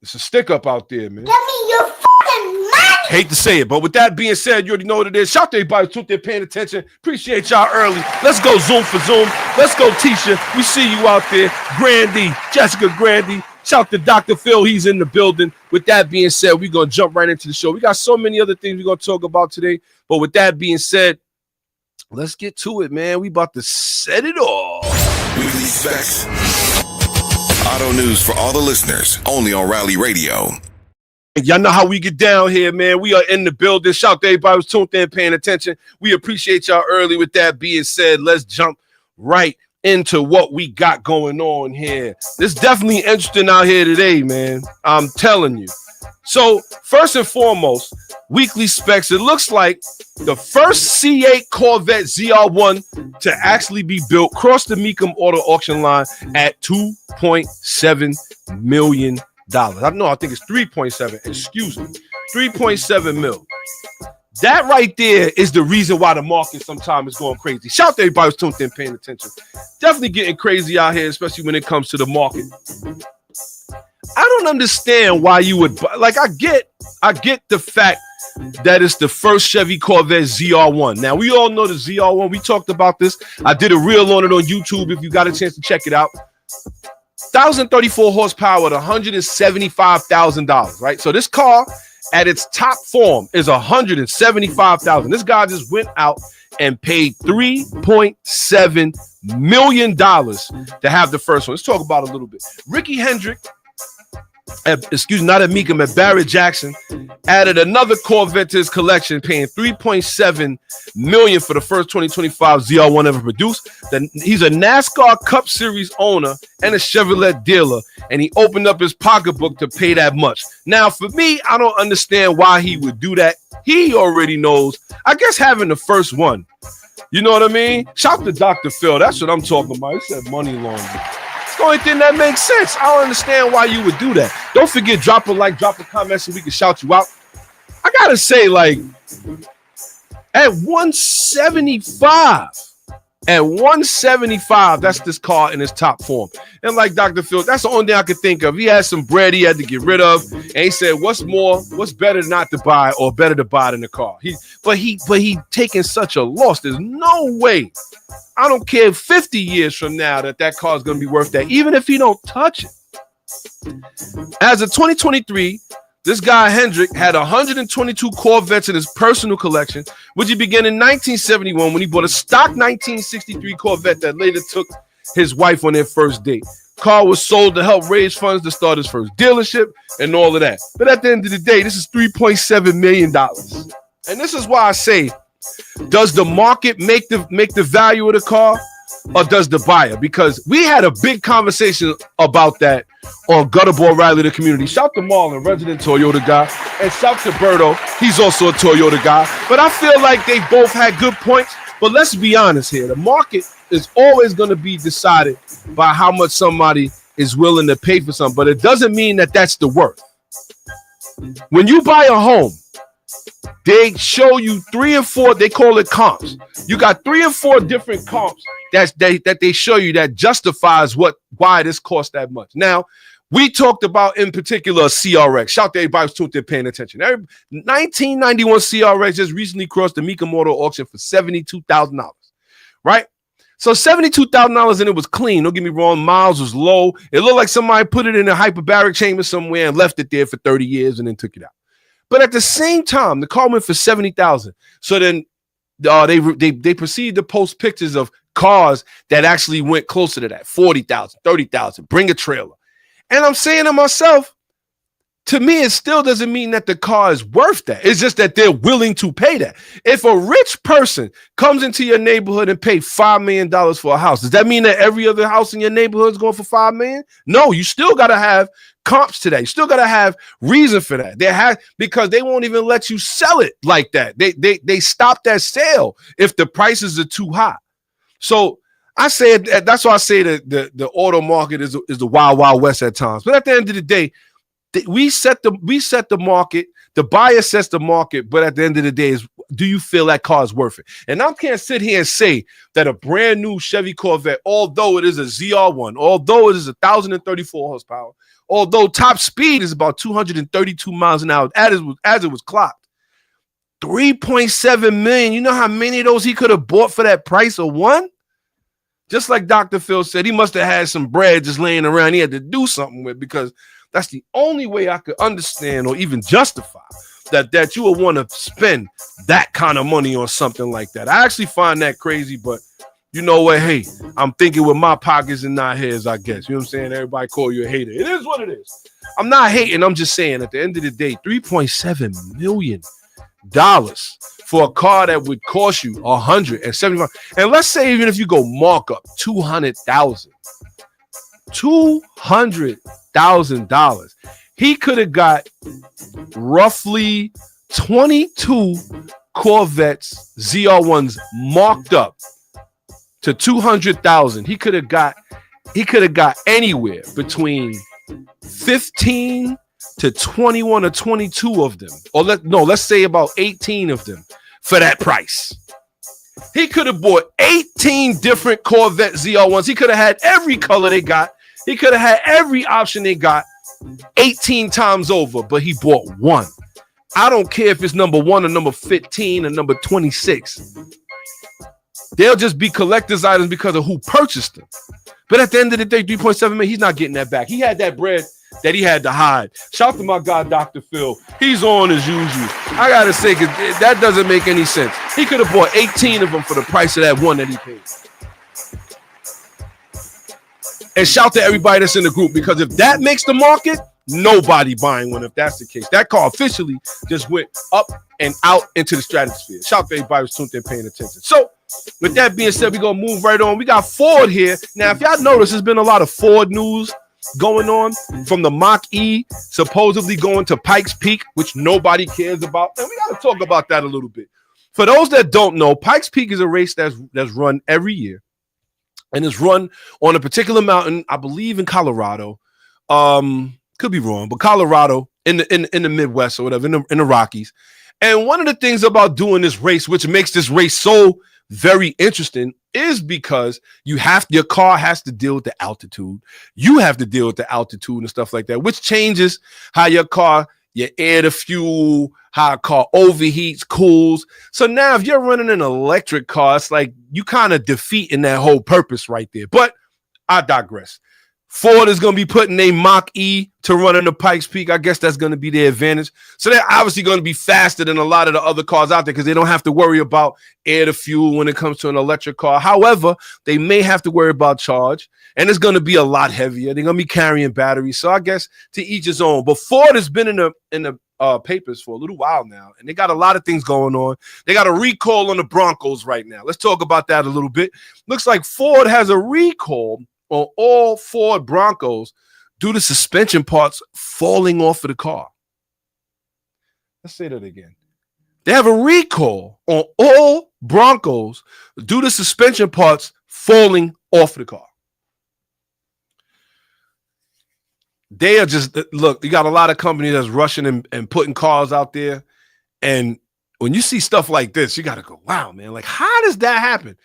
it's a stick up out there, man.
Give me your fucking money!
Hate to say it, but with that being said, you already know what it is. Shout out to everybody who's there paying attention. Appreciate y'all early. Let's go Zoom for Zoom. Let's go, Tisha. We see you out there. Grandy, Jessica Grandy. Shout out to Dr. Phil. He's in the building. With that being said, we're going to jump right into the show. We got so many other things we're going to talk about today. But with that being said, let's get to it, man. We about to set it off.
Weekly Specs. Auto news for all the listeners, only on Rally Radio.
Y'all know how we get down here, man. We are in the building. Shout out to everybody who's tuned in, paying attention. We appreciate y'all early. With that being said, let's jump right into what we got going on here. This definitely interesting out here today, man. I'm telling you. So first and foremost, weekly specs. It looks like the first C8 Corvette ZR1 to actually be built crossed the Mecum Auto Auction line at $2.7 million. I think it's 3.7. Excuse me, 3.7 mil. That right there is the reason why the market sometimes is going crazy. Shout out to everybody who's tuned in, paying attention. Definitely getting crazy out here, especially when it comes to the market. I don't understand why you would buy. Like, I get the fact that it's the first Chevy Corvette ZR1. Now, we all know the ZR1. We talked about this. I did a reel on it on YouTube if you got a chance to check it out. 1,034 horsepower at $175,000, right? So this car at its top form is $175,000. This guy just went out and paid $3.7 million to have the first one. Let's talk about it a little bit. Ricky Hendrick, not at Mecum, at Barrett Jackson, added another Corvette to his collection, paying $3.7 million for the first 2025 ZR1 ever produced. Then he's a NASCAR Cup Series owner and a Chevrolet dealer, and he opened up his pocketbook to pay that much. Now, for me, I don't understand why he would do that. He already knows. I guess having the first one, you know what I mean? Shout out to Dr. Phil. That's what I'm talking about. He said money laundering. It's the only thing that makes sense. I don't understand why you would do that. Don't forget, drop a like, drop a comment so we can shout you out. I gotta say, like, at 175, that's this car in its top form. And like Dr. Phil, that's the only thing I could think of. He had some bread he had to get rid of, and he said, what's better not to buy or better to buy than the car? But he taking such a loss. There's no way. I don't care 50 years from now that car is going to be worth that, even if he don't touch it. As of 2023, this guy Hendrick had 122 Corvettes in his personal collection, which he began in 1971 when he bought a stock 1963 Corvette that later took his wife on their first date. Car was sold to help raise funds to start his first dealership and all of that. But at the end of the day, this is $3.7 million. And this is why I say, does the market make the value of the car, or does the buyer? Because we had a big conversation about that on Gutterball Rally the Community. Shout to Marlon, resident Toyota guy, and shout to Berto. He's also a Toyota guy. But I feel like they both had good points. But let's be honest here. The market is always going to be decided by how much somebody is willing to pay for something. But it doesn't mean that that's the worth. When you buy a home, they show you 3 or 4, they call it comps. You got 3 or 4 different comps that they show you that justifies why this costs that much. Now, we talked about in particular CRX. Shout out to everybody who's tuned in, paying attention. 1991 CRX just recently crossed the Mecum Auto Auction for $72,000, right? So $72,000 and it was clean. Don't get me wrong, miles was low. It looked like somebody put it in a hyperbaric chamber somewhere and left it there for 30 years and then took it out. But at the same time, the car went for $70,000. So then they proceeded to post pictures of cars that actually went closer to that, $40,000, $30,000. Bring a trailer. And I'm saying to myself, to me, it still doesn't mean that the car is worth that. It's just that they're willing to pay that. If a rich person comes into your neighborhood and pay $5 million for a house, does that mean that every other house in your neighborhood is going for $5 million? No, you still got to have comps to that. You still got to have reason for that. Because they won't even let you sell it like that. They stop that sale if the prices are too high. So I say that's why I say that the auto market is the wild, wild west at times. But at the end of the day, we set the market. The buyer sets the market. But at the end of the day, do you feel that car is worth it? And I can't sit here and say that a brand new Chevy Corvette, although it is a ZR1, although it is 1,034 horsepower, although top speed is about 232 miles an hour, as it was clocked, 3.7 million. You know how many of those he could have bought for that price of one? Just like Dr. Phil said, he must have had some bread just laying around he had to do something with, because that's the only way I could understand or even justify that you would want to spend that kind of money on something like that. I actually find that crazy, but you know what? Hey, I'm thinking with my pockets and not his, I guess. You know what I'm saying? Everybody call you a hater. It is what it is. I'm not hating. I'm just saying at the end of the day, $3.7 million for a car that would cost you $175. And let's say even if you go markup $200,000, he could have got roughly 22 Corvettes ZR1s marked up to 200,000. He could have got anywhere between 15 to 21 or 22 of them, or let's say about 18 of them for that price. He could have bought 18 different Corvette ZR1s. He could have had every color they got. He could have had every option they got 18 times over, but he bought one. I don't care if it's number 1 or number 15 or number 26. They'll just be collector's items because of who purchased them. But at the end of the day, 3.7 million, he's not getting that back. He had that bread that he had to hide. Shout out to my guy, Dr. Phil. He's on as usual. I got to say, because that doesn't make any sense. He could have bought 18 of them for the price of that one that he paid. And shout to everybody that's in the group, because if that makes the market, nobody buying one if that's the case. That car officially just went up and out into the stratosphere. Shout out to everybody who's tuned in paying attention. So, with that being said, we're going to move right on. We got Ford here. Now, if y'all notice, there's been a lot of Ford news going on, from the Mach-E supposedly going to Pikes Peak, which nobody cares about. And we got to talk about that a little bit. For those that don't know, Pikes Peak is a race that's run every year. And it's run on a particular mountain, I believe in Colorado. Could be wrong, but Colorado in the Midwest or whatever, in the Rockies. And one of the things about doing this race, which makes this race so very interesting, is because your car has to deal with the altitude. You have to deal with the altitude and stuff like that, which changes how your air to fuel, how a car overheats, cools. So now if you're running an electric car, it's like you kind of defeating that whole purpose right there. But I digress. Ford is going to be putting a Mach-E to run in the Pikes Peak. I guess that's going to be their advantage. So they're obviously going to be faster than a lot of the other cars out there because they don't have to worry about air to fuel when it comes to an electric car. However, they may have to worry about charge, and it's going to be a lot heavier. They're going to be carrying batteries. So I guess to each his own. But Ford has been in the papers for a little while now, and they got a lot of things going on. They got a recall on the Broncos right now. Let's talk about that a little bit. Looks like Ford has a recall on all Ford Broncos due to suspension parts falling off of the car. Let's say that again. They have a recall on all Broncos due to suspension parts falling off of the car. They are just, look, you got a lot of companies that's rushing and putting cars out there. And when you see stuff like this, you got to go, wow, man, like, how does that happen?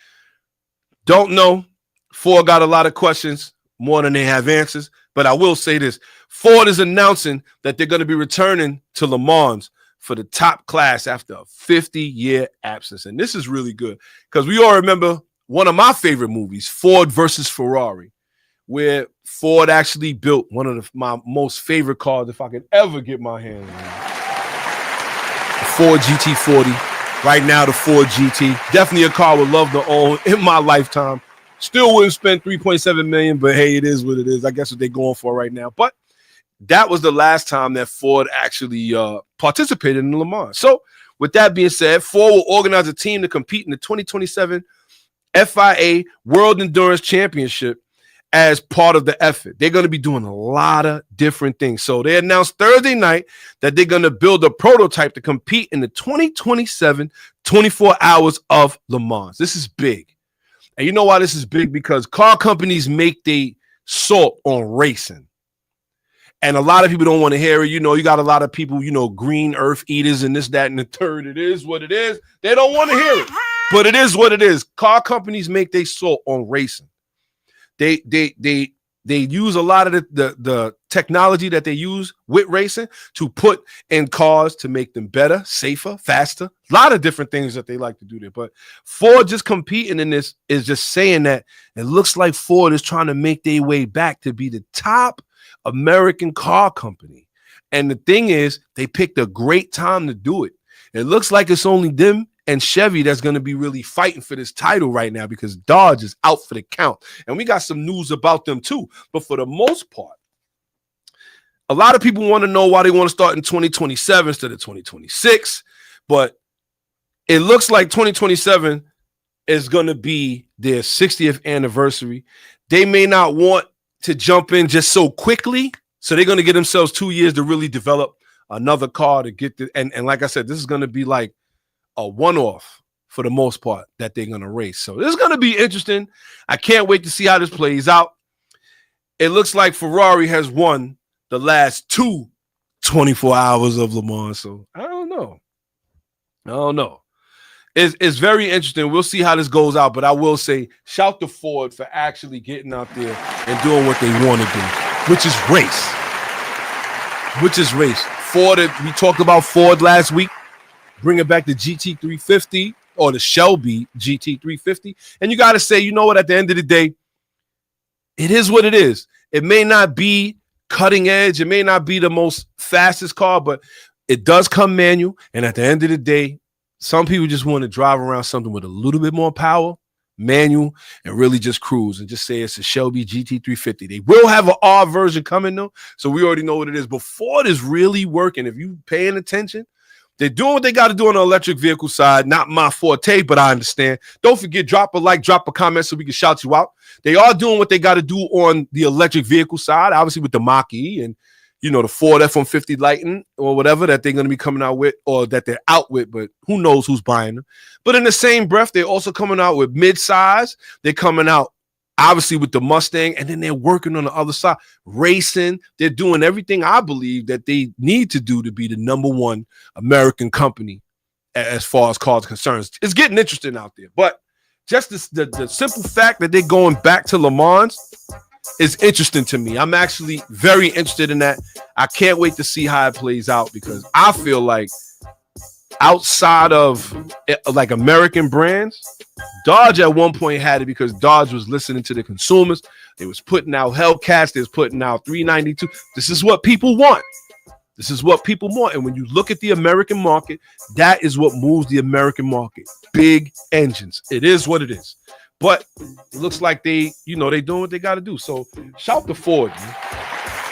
Don't know. Ford got a lot of questions, more than they have answers. But I will say this. Ford is announcing that they're going to be returning to Le Mans for the top class after a 50-year absence. And this is really good because we all remember one of my favorite movies, Ford versus Ferrari, where Ford actually built one of my most favorite cars if I could ever get my hands on it. The Ford GT40. Right now, the Ford GT. Definitely a car I would love to own in my lifetime. Still wouldn't spend $3.7 million, but hey, it is what it is. I guess what they're going for right now. But that was the last time that Ford actually participated in Le Mans. So with that being said, Ford will organize a team to compete in the 2027 FIA World Endurance Championship as part of the effort. They're going to be doing a lot of different things. So they announced Thursday night that they're going to build a prototype to compete in the 2027 24 Hours of Le Mans. This is big. And you know why this is big? Because car companies make their salt on racing. And a lot of people don't want to hear it. You know, you got a lot of people, you know, green earth eaters and this, that, and the third. It is what it is. They don't want to hear it. But it is what it is. Car companies make their salt on racing. They use a lot of the technology that they use with racing to put in cars to make them better, safer, faster. A lot of different things that they like to do there. But Ford just competing in this is just saying that it looks like Ford is trying to make their way back to be the top American car company. And the thing is, they picked a great time to do it. It looks like it's only them and Chevy that's going to be really fighting for this title right now because Dodge is out for the count. And we got some news about them too. But for the most part, a lot of people want to know why they want to start in 2027 instead of 2026. But it looks like 2027 is going to be their 60th anniversary. They may not want to jump in just so quickly. So they're going to give themselves 2 years to really develop another car to get the, and like I said, this is going to be like a one-off for the most part that they're going to race. So this is going to be interesting. I can't wait to see how this plays out. It looks like Ferrari has won the last 24 hours of Le Mans. So I don't know. It's very interesting. We'll see how this goes out, but I will say shout to Ford for actually getting out there and doing what they want to do, which is race. Ford, we talked about Ford last week, bringing back the GT350 or the Shelby GT350. And you got to say, you know what, at the end of the day, it is what it is. It may not be cutting edge. It may not be the most fastest car, but it does come manual. And at the end of the day, some people just want to drive around something with a little bit more power, manual, and really just cruise and just say it's a Shelby GT350. They will have an R version coming though, so we already know what it is. But Ford is really working. If you paying attention, they're doing what they got to do on the electric vehicle side. Not my forte, but I understand. Don't forget, drop a like, drop a comment so we can shout you out. They are doing what they got to do on the electric vehicle side, obviously with the Mach-E and, you know, the Ford F-150 Lightning or whatever that they're going to be coming out with or that they're out with, but who knows who's buying them. But in the same breath, they're also coming out with mid-size. They're coming out, obviously, with the Mustang, and then they're working on the other side, racing. They're doing everything I believe that they need to do to be the number one American company as far as cars are concerned. It's getting interesting out there. But just the simple fact that they're going back to Le Mans is interesting to me. I'm actually very interested in that. I can't wait to see how it plays out because I feel like outside of like American brands, Dodge at one point had it because Dodge was listening to the consumers. They was putting out Hellcats. They was putting out 392. This is what people want. And when you look at the American market, that is what moves the American market. Big engines. It is what it is. But it looks like they doing what they got to do. So shout to Ford. Man.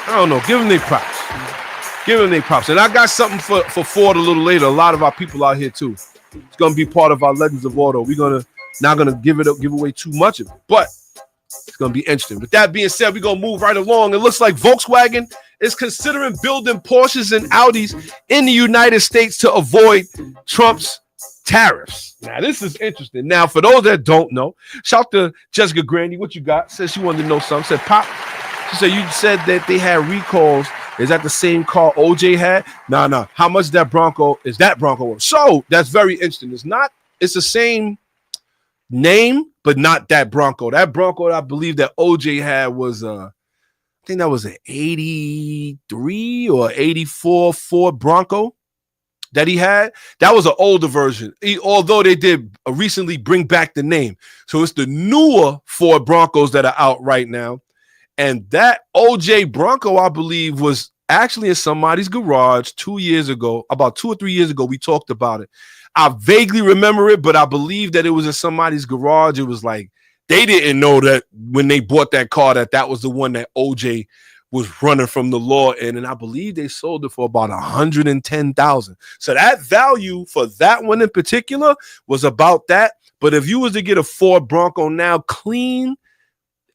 I don't know. Give them their props. And I got something for Ford a little later. A lot of our people out here too. It's going to be part of our Legends of Auto. We're not going to give away too much of it. But it's going to be interesting. With that being said, we're going to move right along. It looks like Volkswagen is considering building Porsches and Audis in the United States to avoid Trump's tariffs. Now, this is interesting. Now, for those that don't know, shout to Jessica Grandy. What you got? Said she wanted to know something. Said, Pop, she said, you said that they had recalls. Is that the same car OJ had? No. How much is that Bronco worth? So that's very interesting. It's the same name, but not that Bronco. That Bronco, I believe that OJ had was I think that was an 83 or 84 Ford Bronco that he had. That was an older version, although they did recently bring back the name. So it's the newer Ford Broncos that are out right now. And that OJ Bronco, I believe, was actually in somebody's garage 2 years ago. About 2 or 3 years ago, we talked about it. I vaguely remember it, but I believe that it was in somebody's garage. It was like they didn't know that when they bought that car that was the one that OJ was running from the law, and I believe they sold it for about $110,000. So that value for that one in particular was about that. But if you was to get a Ford Bronco now clean,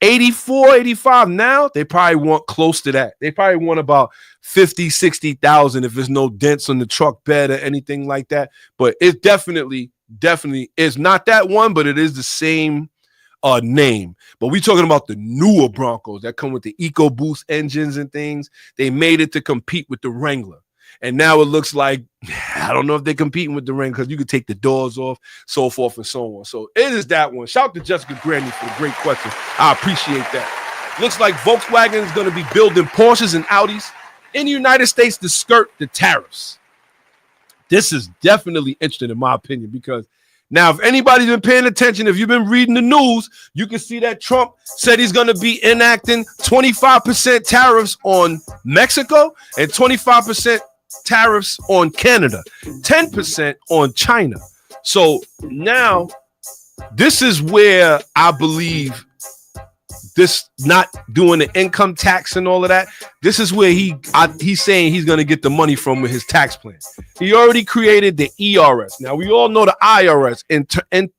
84, 85 now, they probably want close to that. They probably want about 50, 60,000 if there's no dents on the truck bed or anything like that. But it definitely is not that one, but it is the same name. But we talking about the newer Broncos that come with the EcoBoost engines and things. They made it to compete with the Wrangler. And now it looks like, I don't know if they're competing with the Wrangler because you could take the doors off, so forth and so on. So it is that one. Shout out to Jessica Granny for the great question. I appreciate that. Looks like Volkswagen is going to be building Porsches and Audis in the United States to skirt the tariffs. This is definitely interesting in my opinion because now, if anybody's been paying attention, if you've been reading the news, you can see that Trump said he's going to be enacting 25% tariffs on Mexico and 25% tariffs on Canada, 10% on China. So now this is where I believe this not doing the income tax and all of that. This is where he's saying he's going to get the money from with his tax plan. He already created the ERS. Now we all know the IRS,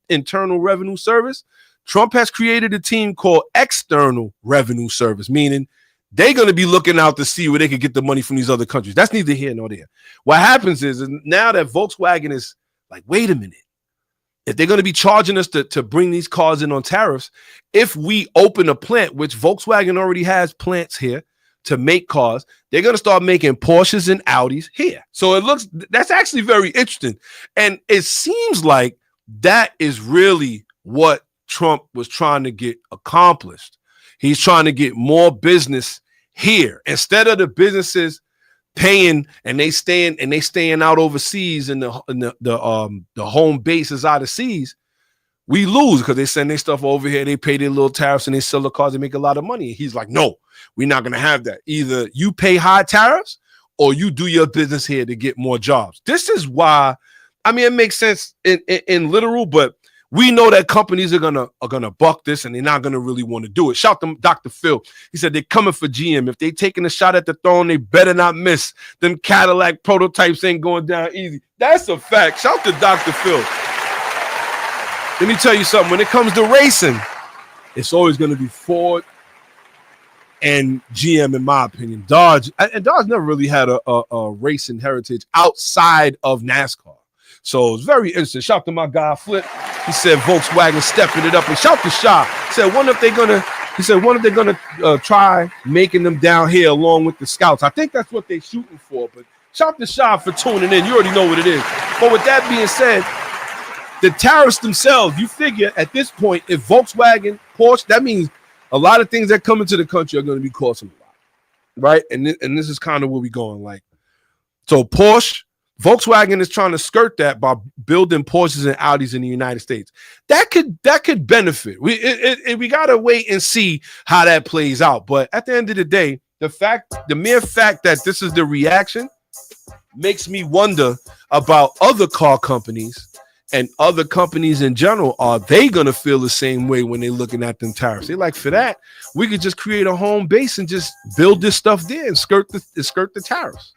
Internal Revenue Service. Trump has created a team called External Revenue Service, meaning they're going to be looking out to see where they can get the money from these other countries. That's neither here nor there. What happens is now that Volkswagen is like, wait a minute. If they're going to be charging us to bring these cars in on tariffs, if we open a plant, which Volkswagen already has plants here to make cars, they're going to start making Porsches and Audis here. So that's actually very interesting. And it seems like that is really what Trump was trying to get accomplished. He's trying to get more business here instead of the businesses paying and they staying out overseas and the home base is out of seas. We lose because they send their stuff over here, they pay their little tariffs and they sell the cars, they make a lot of money. And he's like, no, we're not going to have that. Either you pay high tariffs or you do your business here to get more jobs. This is why, I mean, it makes sense in literal, but we know that companies are gonna buck this and they're not gonna really want to do it. Shout them, Dr. Phil. He said they're coming for GM. If they taking a shot at the throne, they better not miss. Them Cadillac prototypes ain't going down easy. That's a fact. Shout to Dr. Phil. Let me tell you something. When it comes to racing, it's always gonna be Ford and GM, in my opinion. Dodge never really had a racing heritage outside of NASCAR. So it's very interesting. Shout to my guy Flip. He said Volkswagen stepping it up, and shout to Shaw. He said, wonder if they're gonna try making them down here along with the Scouts. I think that's what they're shooting for. But shout to Shaw for tuning in. You already know what it is. But with that being said, the tariffs themselves, you figure at this point, if Volkswagen, Porsche, that means a lot of things that come into the country are going to be costing a lot, right? And this is kind of where we're going. Like, so Volkswagen is trying to skirt that by building Porsches and Audis in the United States. That could benefit. We gotta wait and see how that plays out. But at the end of the day, the mere fact that this is the reaction makes me wonder about other car companies and other companies in general. Are they gonna feel the same way when they're looking at them tariffs? They're like, for that, we could just create a home base and just build this stuff there and skirt the tariffs.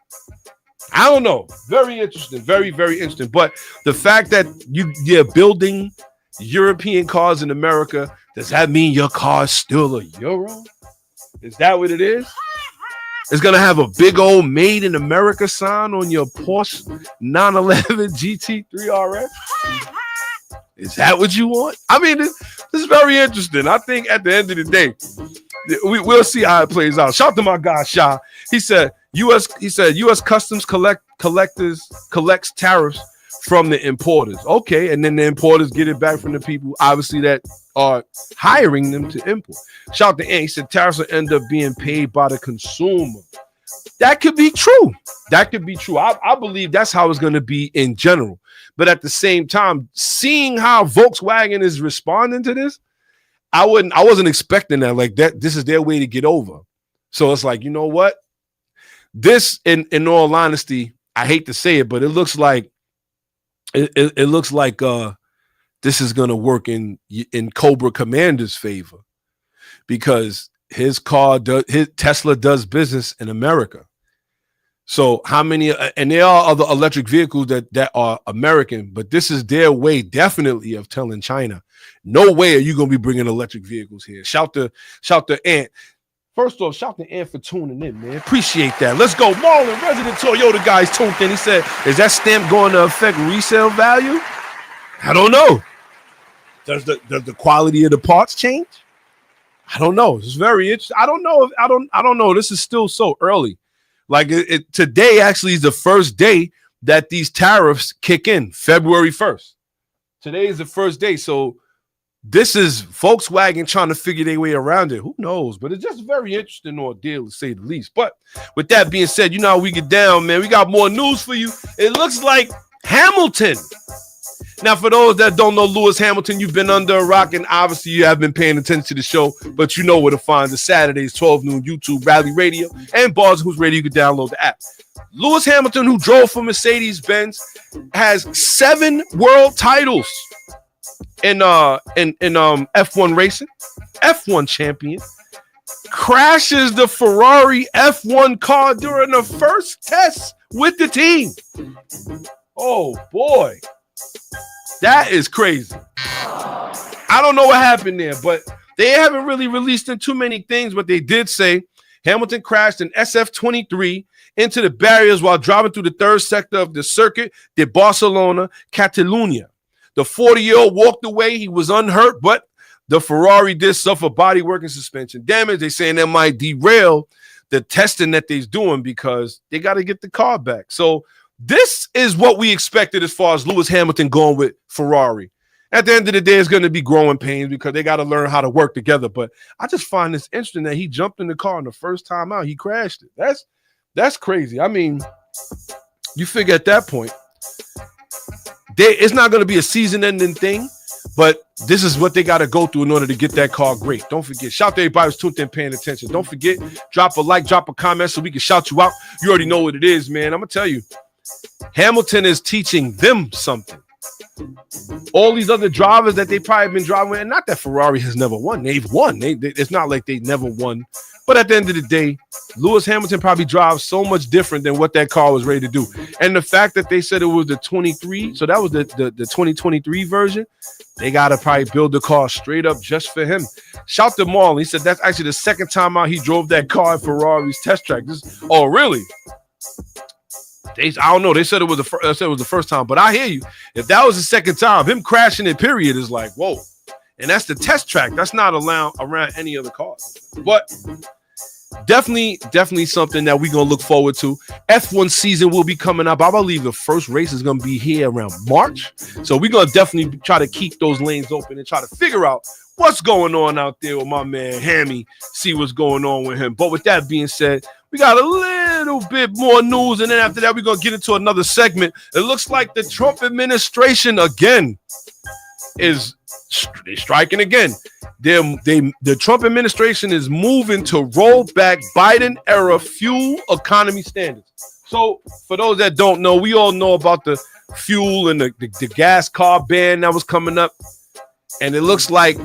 I don't know. Very interesting. Very, very interesting. But the fact that you're building European cars in America, does that mean your car is still a Euro? Is that what it is? It's going to have a big old Made in America sign on your Porsche 911 GT3 RS? Is that what you want? I mean, this is very interesting. I think at the end of the day, we'll see how it plays out. Shout out to my guy, Shah. He said U.S. Customs collects tariffs from the importers. Okay, and then the importers get it back from the people, obviously, that are hiring them to import. Shout out to Ant. He said tariffs will end up being paid by the consumer. That could be true. I believe that's how it's going to be in general. But at the same time, seeing how Volkswagen is responding to this, I wasn't expecting that. Like that, this is their way to get over. So it's like, you know what? This, in all honesty, I hate to say it, but it looks like this is gonna work in Cobra Commander's favor, because his Tesla does business in America. So how many, and there are other electric vehicles that are American, but this is their way definitely of telling China, no way are you going to be bringing electric vehicles here. Shout to Ant. First off, shout to Ant for tuning in, man. Appreciate that. Let's go. Marlon, resident Toyota guys tuned in. He said, is that stamp going to affect resale value? I don't know. Does the quality of the parts change? I don't know. It's very interesting. I don't know. This is still so early. Like today actually is the first day that these tariffs kick in, February 1st. Today is the first day. So this is Volkswagen trying to figure their way around it. Who knows? But it's just a very interesting ordeal, to say the least. But with that being said, you know how we get down, man. We got more news for you. It looks like Hamilton. Now, for those that don't know Lewis Hamilton, you've been under a rock, and obviously you have been paying attention to the show, but you know where to find the Saturdays, 12 noon, YouTube, Rally Radio, and Bars Who's Radio. You can download the app. Lewis Hamilton, who drove for Mercedes-Benz, has 7 world titles in F1 racing, F1 champion, crashes the Ferrari F1 car during the first test with the team. Oh, boy. That is crazy. I don't know what happened there, but they haven't really released too many things, but they did say Hamilton crashed an SF-23 into the barriers while driving through the third sector of the Circuit de Barcelona, Catalunya. The 40-year-old walked away. He was unhurt, but the Ferrari did suffer bodywork and suspension damage. They're saying that might derail the testing that they're doing because they got to get the car back. So this is what we expected as far as Lewis Hamilton going with Ferrari. At the end of the day, it's going to be growing pains because they got to learn how to work together. But I just find this interesting that he jumped in the car and the first time out, he crashed it. That's crazy. I mean, you figure at that point, it's not going to be a season-ending thing, but this is what they got to go through in order to get that car great. Don't forget, shout to everybody who's tuned in, paying attention. Don't forget, drop a like, drop a comment so we can shout you out. You already know what it is, man. I'm going to tell you. Hamilton is teaching them something. All these other drivers that they probably been driving with, and not that Ferrari has never won. They've won. It's not like they never won. But at the end of the day, Lewis Hamilton probably drives so much different than what that car was ready to do. And the fact that they said it was the 23, so that was the 2023 version, they got to probably build the car straight up just for him. Shout to Marlon. He said that's actually the second time out he drove that car at Ferrari's test track. Oh, really? I don't know. They said it was the first time, but I hear you. If that was the second time, him crashing it, period, is like, whoa. And that's the test track. That's not allowed around any other cars. But definitely something that we're going to look forward to. F1 season will be coming up. I believe the first race is going to be here around March. So we're going to definitely try to keep those lanes open and try to figure out what's going on out there with my man Hammy, see what's going on with him. But with that being said, we got a little bit more news, and then after that, we're going to get into another segment. It looks like the Trump administration again is striking again. The Trump administration is moving to roll back Biden-era fuel economy standards. So for those that don't know, we all know about the fuel and the gas car ban that was coming up, and it looks like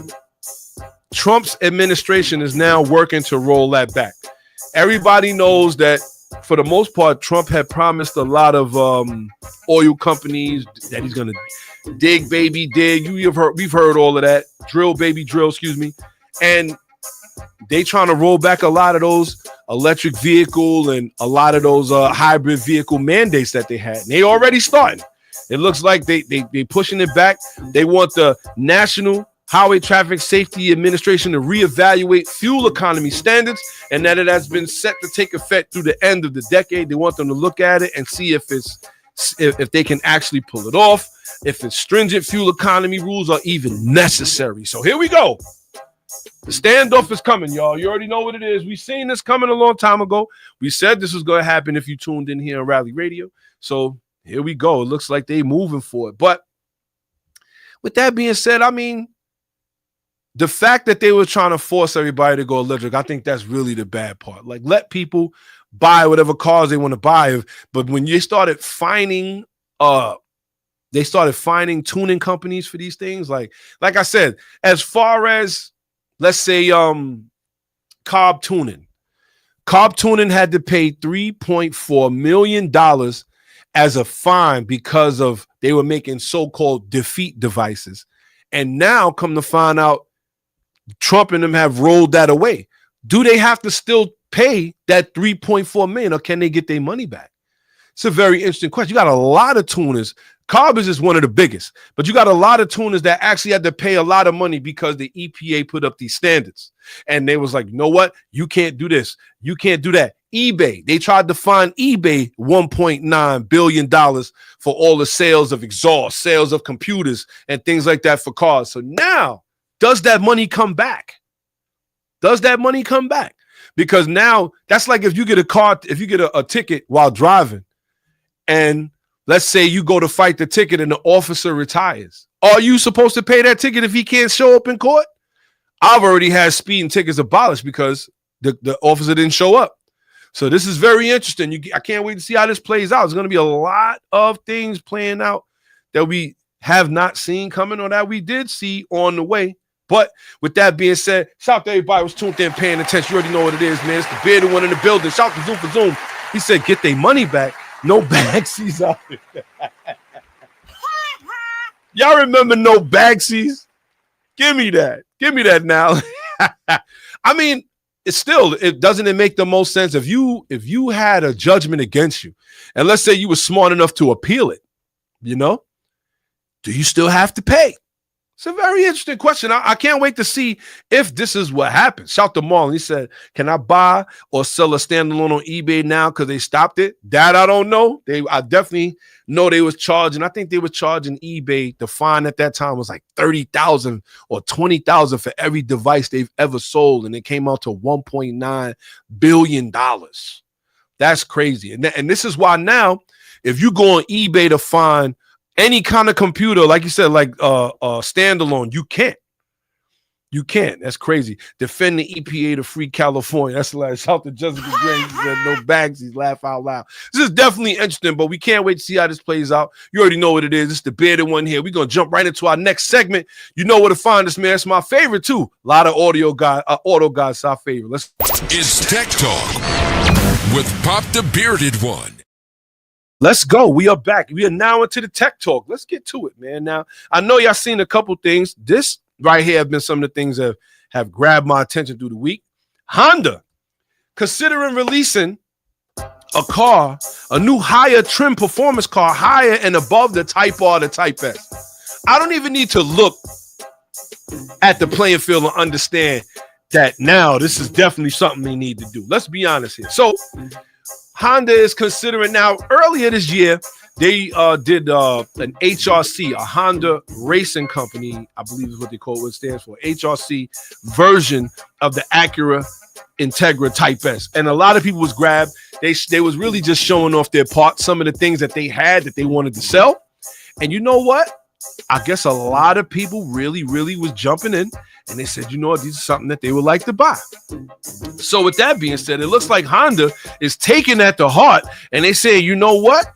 Trump's administration is now working to roll that back. Everybody knows that for the most part, Trump had promised a lot of oil companies that he's going to dig, baby, dig. We've heard all of that. Drill, baby, drill, excuse me. And they trying to roll back a lot of those electric vehicle and a lot of those hybrid vehicle mandates that they had. And they already starting. It looks like they pushing it back. They want the National Highway Traffic Safety Administration to reevaluate fuel economy standards, and that it has been set to take effect through the end of the decade. They want them to look at it and see if they can actually pull it off, if its stringent fuel economy rules are even necessary. So here we go. The standoff is coming, y'all. You already know what it is. We've seen this coming a long time ago. We said this was going to happen if you tuned in here on Rally Radio. So here we go. It looks like they moving for it. But with that being said, I mean, the fact that they were trying to force everybody to go electric, I think that's really the bad part. Like, let people buy whatever cars they want to buy. But when you started finding tuning companies for these things, like I said, as far as, let's say, Cobb Tuning. Cobb Tuning had to pay $3.4 million as a fine because of they were making so-called defeat devices. And now come to find out Trump and them have rolled that away. Do they have to still pay that $3.4 million or can they get their money back? It's a very interesting question. You got a lot of tuners. Cobb is just one of the biggest, but you got a lot of tuners that actually had to pay a lot of money because the EPA put up these standards. And they was like, you know what? You can't do this. You can't do that. eBay, they tried to fine eBay $1.9 billion for all the sales of exhaust, sales of computers, and things like that for cars. So now, does that money come back? Does that money come back? Because now, that's like if you get a car, if you get a ticket while driving, and let's say you go to fight the ticket and the officer retires. Are you supposed to pay that ticket if he can't show up in court? I've already had speeding tickets abolished because the officer didn't show up. So this is very interesting. I can't wait to see how this plays out. There's going to be a lot of things playing out that we have not seen coming or that we did see on the way. But with that being said, shout out to everybody who's tuned in, paying attention. You already know what it is, man. It's the bearded one in the building. Shout out to Zoom for Zoom. He said, get their money back. No backsies out there. Y'all remember no backsies? Give me that. Give me that now. I mean, it doesn't make the most sense if you had a judgment against you, and let's say you were smart enough to appeal it, do you still have to pay? It's a very interesting question. I can't wait to see if this is what happens. Shout to Marlon. He said, can I buy or sell a standalone on eBay now because they stopped it? That I don't know. I definitely know they was charging. I think they were charging eBay. The fine at that time was like $30,000 or $20,000 for every device they've ever sold. And it came out to $1.9 billion. That's crazy. And this is why now, if you go on eBay to find any kind of computer, like you said, like standalone, you can't. You can't. That's crazy. Defend the EPA to free California. That's the last. Shout to Jessica Green. She said no bags. He's laugh out loud. This is definitely interesting, but we can't wait to see how this plays out. You already know what it is. It's the bearded one here. We're going to jump right into our next segment. You know where to find us, man. It's my favorite, too. A lot of auto guys, our favorite.
It's Tech Talk with Pop the Bearded One.
Let's go. We are back. We are now into the tech talk. Let's get to it, man. Now, I know y'all seen a couple things. This right here have been some of the things that have grabbed my attention through the week. Honda considering releasing a car, a new higher trim performance car, higher and above the Type R, the Type S. I don't even need to look at the playing field and understand that now this is definitely something they need to do. Let's be honest here. So Honda is considering now, earlier this year, they did an HRC, a Honda Racing Company, I believe is what they call it, what it stands for, HRC version of the Acura Integra Type S. And a lot of people was grabbed. They was really just showing off their parts, some of the things that they had that they wanted to sell. And you know what? I guess a lot of people really, really was jumping in. And they said, you know what, these are something that they would like to buy. So with that being said, it looks like Honda is taking that to heart. And they say, you know what?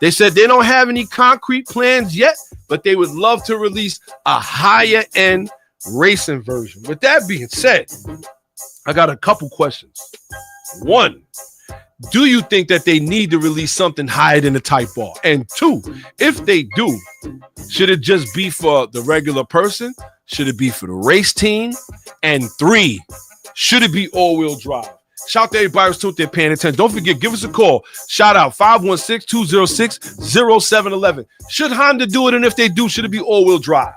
They said they don't have any concrete plans yet, but they would love to release a higher end racing version. With that being said, I got a couple questions. One, do you think that they need to release something higher than the Type R? And two, if they do, should it just be for the regular person? Should it be for the race team? And three, should it be all-wheel drive? Shout out to everybody who's tuned in, paying attention. Don't forget, give us a call. Shout out 516-206-0711. Should Honda do it? And if they do, should it be all-wheel drive?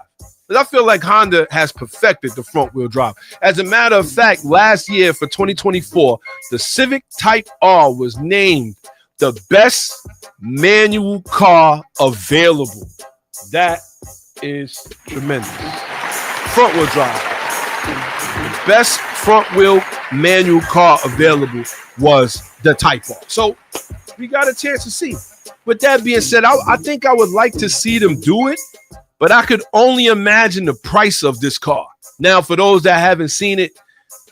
Because I feel like Honda has perfected the front-wheel drive. As a matter of fact, last year for 2024, the Civic Type R was named the best manual car available. That is tremendous. Front-wheel drive. The best front-wheel manual car available was the Type R. So we got a chance to see. With that being said, I think I would like to see them do it, but I could only imagine the price of this car. Now, for those that haven't seen it,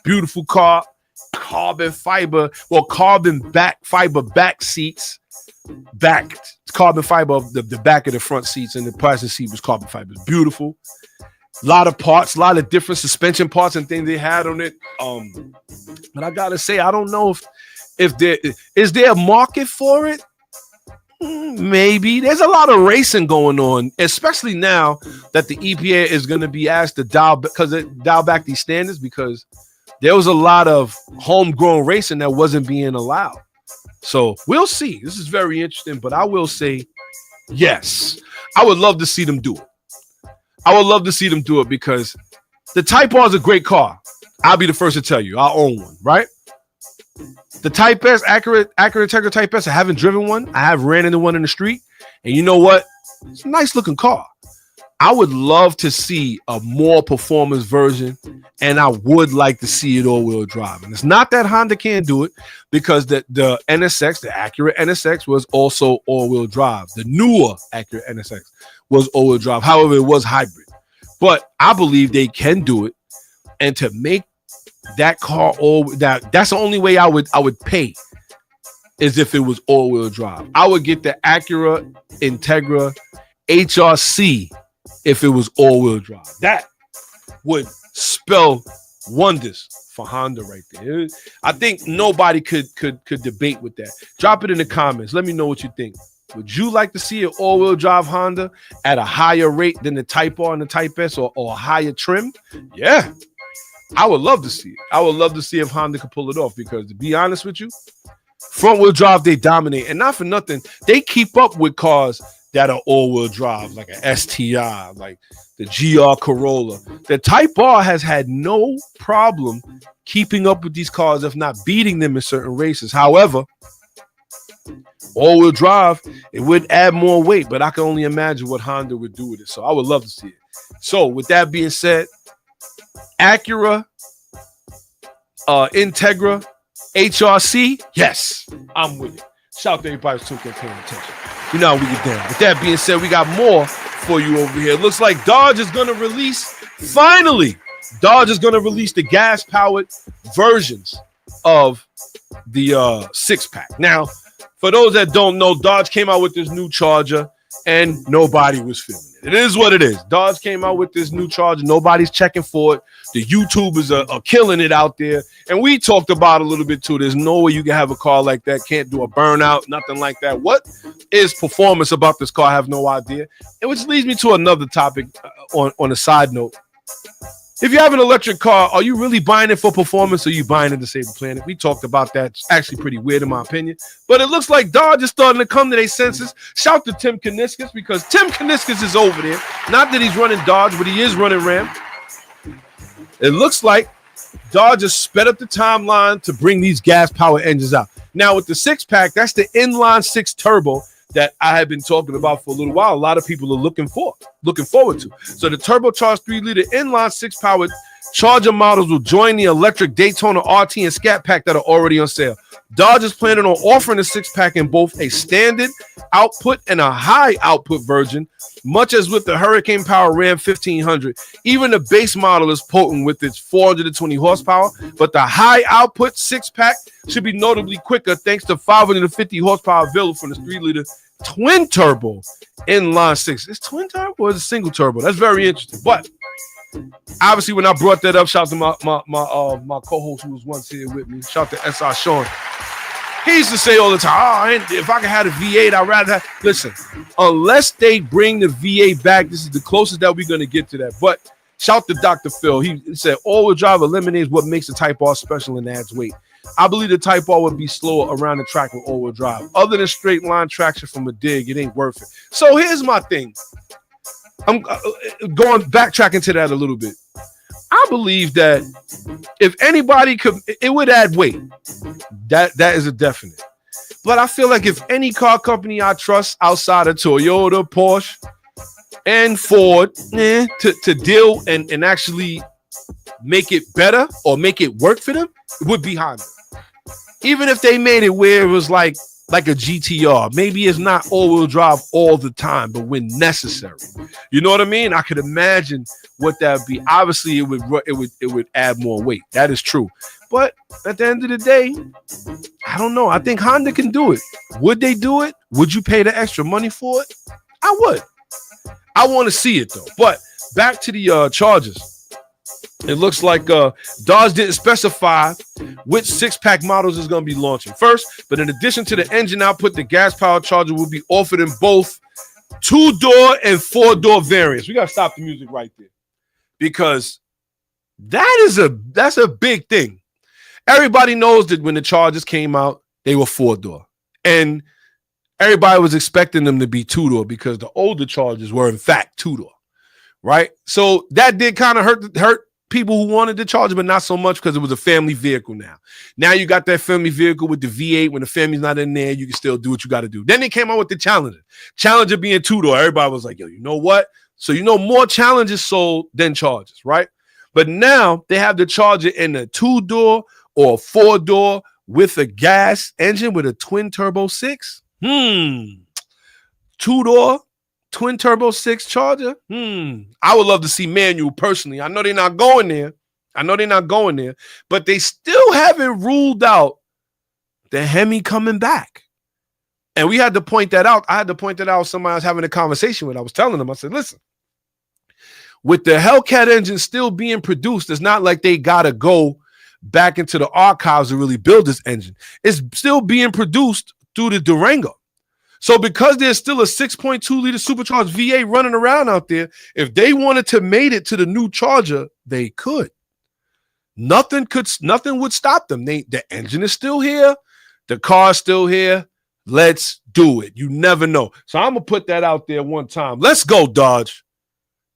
beautiful car, carbon fiber back seats, carbon fiber of the back of the front seats, and the passenger seat was carbon fiber. It's beautiful. A lot of parts, a lot of different suspension parts and things they had on it. But I gotta say, I don't know if there is a market for it. Maybe there's a lot of racing going on, especially now that the EPA is going to be asked to dial back these standards, because there was a lot of homegrown racing that wasn't being allowed. So we'll see. This is very interesting, but I will say, yes, I would love to see them do it. I would love to see them do it because the Type R is a great car. I'll be the first to tell you. I own one, right? The Type S, Acura Integra Type S, I haven't driven one. I have ran into one in the street. And you know what? It's a nice looking car. I would love to see a more performance version, and I would like to see it all-wheel drive. And it's not that Honda can't do it, because the NSX, the Acura NSX, was also all-wheel drive. The newer Acura NSX was all-wheel drive. However, it was hybrid. But I believe they can do it. And to make that car that's the only way I would pay, is if it was all-wheel drive. I would get the Acura Integra HRC if it was all-wheel drive. That would spell wonders for Honda right there. I think nobody could debate with that. Drop it in the comments. Let me know what you think. Would you like to see an all-wheel drive Honda at a higher rate than the Type R and the Type S, or a higher trim? Yeah, I would love to see it. I would love to see if Honda could pull it off, because to be honest with you, front-wheel drive, they dominate. And not for nothing, they keep up with cars that are all-wheel drive, like an STI, like the GR Corolla. The Type R has had no problem keeping up with these cars, if not beating them in certain races. However, all-wheel drive, it would add more weight, but I can only imagine what Honda would do with it. So I would love to see it. So with that being said, Acura Integra HRC, yes, I'm with it. Shout out to everybody who's tuned in, paying attention. You know how we get down. With that being said, we got more for you over here. Looks like Dodge is going to release, finally, Dodge is going to release the gas-powered versions of the six-pack. Now, for those that don't know, Dodge came out with this new Charger, and nobody was feeling it. It is what it is. Dodge came out with this new Charger. Nobody's checking for it. The YouTubers are killing it out there. And we talked about it a little bit too. There's no way you can have a car like that. Can't do a burnout, nothing like that. What is performance about this car? I have no idea. And which leads me to another topic on a side note. If you have an electric car, are you really buying it for performance, or are you buying it to save the planet? We talked about that. It's actually pretty weird in my opinion. But it looks like Dodge is starting to come to their senses. Shout to Tim Kuniskis, because Tim Kuniskis is over there. Not that he's running Dodge, but he is running Ram. It looks like Dodge has sped up the timeline to bring these gas-powered engines out. Now, with the six-pack, that's the inline six turbo that I have been talking about for a little while. A lot of people are looking forward to. So the turbocharged 3-liter inline six-powered Charger models will join the electric Daytona RT and Scat Pack that are already on sale. Dodge is planning on offering a six-pack in both a standard output and a high output version, much as with the Hurricane Power Ram 1500. Even the base model is potent with its 420 horsepower, but the high output six-pack should be notably quicker thanks to 550 horsepower available from this 3-liter twin turbo inline six. It's twin turbo or is it single turbo? That's very interesting. But obviously, when I brought that up, shout out to my co-host who was once here with me. Shout out to SR Sean. He used to say all the time, if I could have a V8, I'd rather have. Listen, unless they bring the V8 back, this is the closest that we're going to get to that. But shout to Dr. Phil. He said all-wheel drive eliminates what makes the Type R special and adds weight. I believe the Type R would be slower around the track with all-wheel drive. Other than straight line traction from a dig, it ain't worth it. So here's my thing. I'm backtracking to that a little bit. I believe that if anybody could, it would add weight. That is a definite. But I feel like if any car company I trust outside of Toyota, Porsche, and Ford to deal and actually make it better or make it work for them, it would be Honda. Even if they made it where it was like a GTR, maybe it's not all-wheel drive all the time, but when necessary. You know what I mean? I could imagine what that would be. Obviously, it would add more weight. That is true. But at the end of the day, I don't know. I think Honda can do it. Would they do it? Would you pay the extra money for it? I would. I want to see it though. But back to the Chargers. It looks like Dodge didn't specify which 6-pack models is going to be launching first, but in addition to the engine output, the gas-powered Charger will be offered in both 2-door and 4-door variants. We got to stop the music right there because that's a big thing. Everybody knows that when the Chargers came out, they were 4-door, and everybody was expecting them to be 2-door because the older Chargers were in fact 2-door, right? So that did kind of hurt people who wanted the Charger, but not so much because it was a family vehicle now. Now you got that family vehicle with the V8. When the family's not in there, you can still do what you got to do. Then they came out with the Challenger. Challenger being 2-door. Everybody was like, yo, you know what? So more Challengers sold than Chargers, right? But now they have the Charger in a 2-door or 4-door with a gas engine with a twin turbo 6. 2-door twin turbo 6 Charger. I would love to see manual personally. I know they're not going there, but they still haven't ruled out the Hemi coming back. And we had to point that out. I had to point that out. Somebody I was having a conversation with. I was telling them, I said, listen, with the Hellcat engine still being produced, it's not like they got to go back into the archives to really build this engine. It's still being produced through the Durango. So because there's still a 6.2 liter supercharged V8 running around out there, if they wanted to mate it to the new Charger, they could. Nothing would stop them. The engine is still here. The car's still here. Let's do it. You never know. So I'm going to put that out there one time. Let's go, Dodge.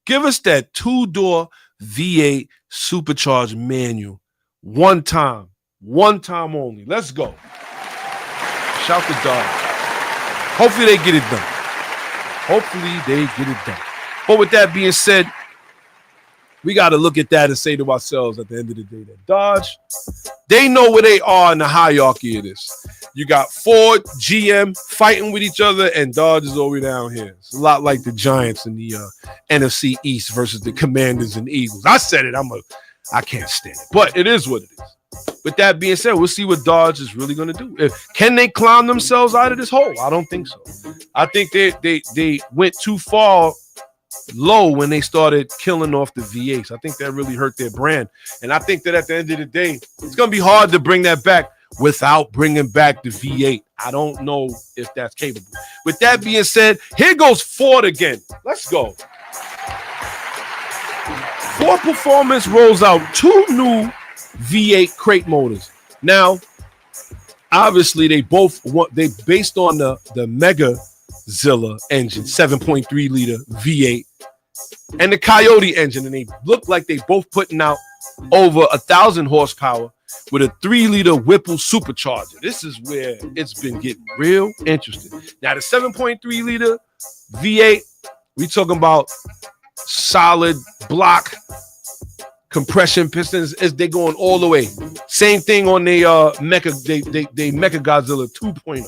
Give us that 2-door V8 supercharged manual. One time only. Let's go. Shout to Dodge. Hopefully they get it done. But with that being said, we got to look at that and say to ourselves at the end of the day that Dodge, they know where they are in the hierarchy of this. You got Ford, GM fighting with each other, and Dodge is over down here. It's a lot like the Giants in the NFC East versus the Commanders and Eagles. I said it. I can't stand it, but it is what it is. With that being said, we'll see what Dodge is really going to do. Can they climb themselves out of this hole? I don't think so. I think they went too far low when they started killing off the V8s. I think that really hurt their brand. And I think that at the end of the day, it's going to be hard to bring that back without bringing back the V8. I don't know if that's capable. With that being said, here goes Ford again. Let's go. Ford Performance rolls out 2 new V8 crate motors. Now, obviously, they based on the Megazilla engine, 7.3 liter V8, and the Coyote engine, and they look like they both putting out over 1,000 horsepower with a 3-liter Whipple supercharger. This is where it's been getting real interesting. Now, the 7.3 liter V8, we talking about solid block compression pistons, as they going all the way. Same thing on they Mecha Godzilla 2.0.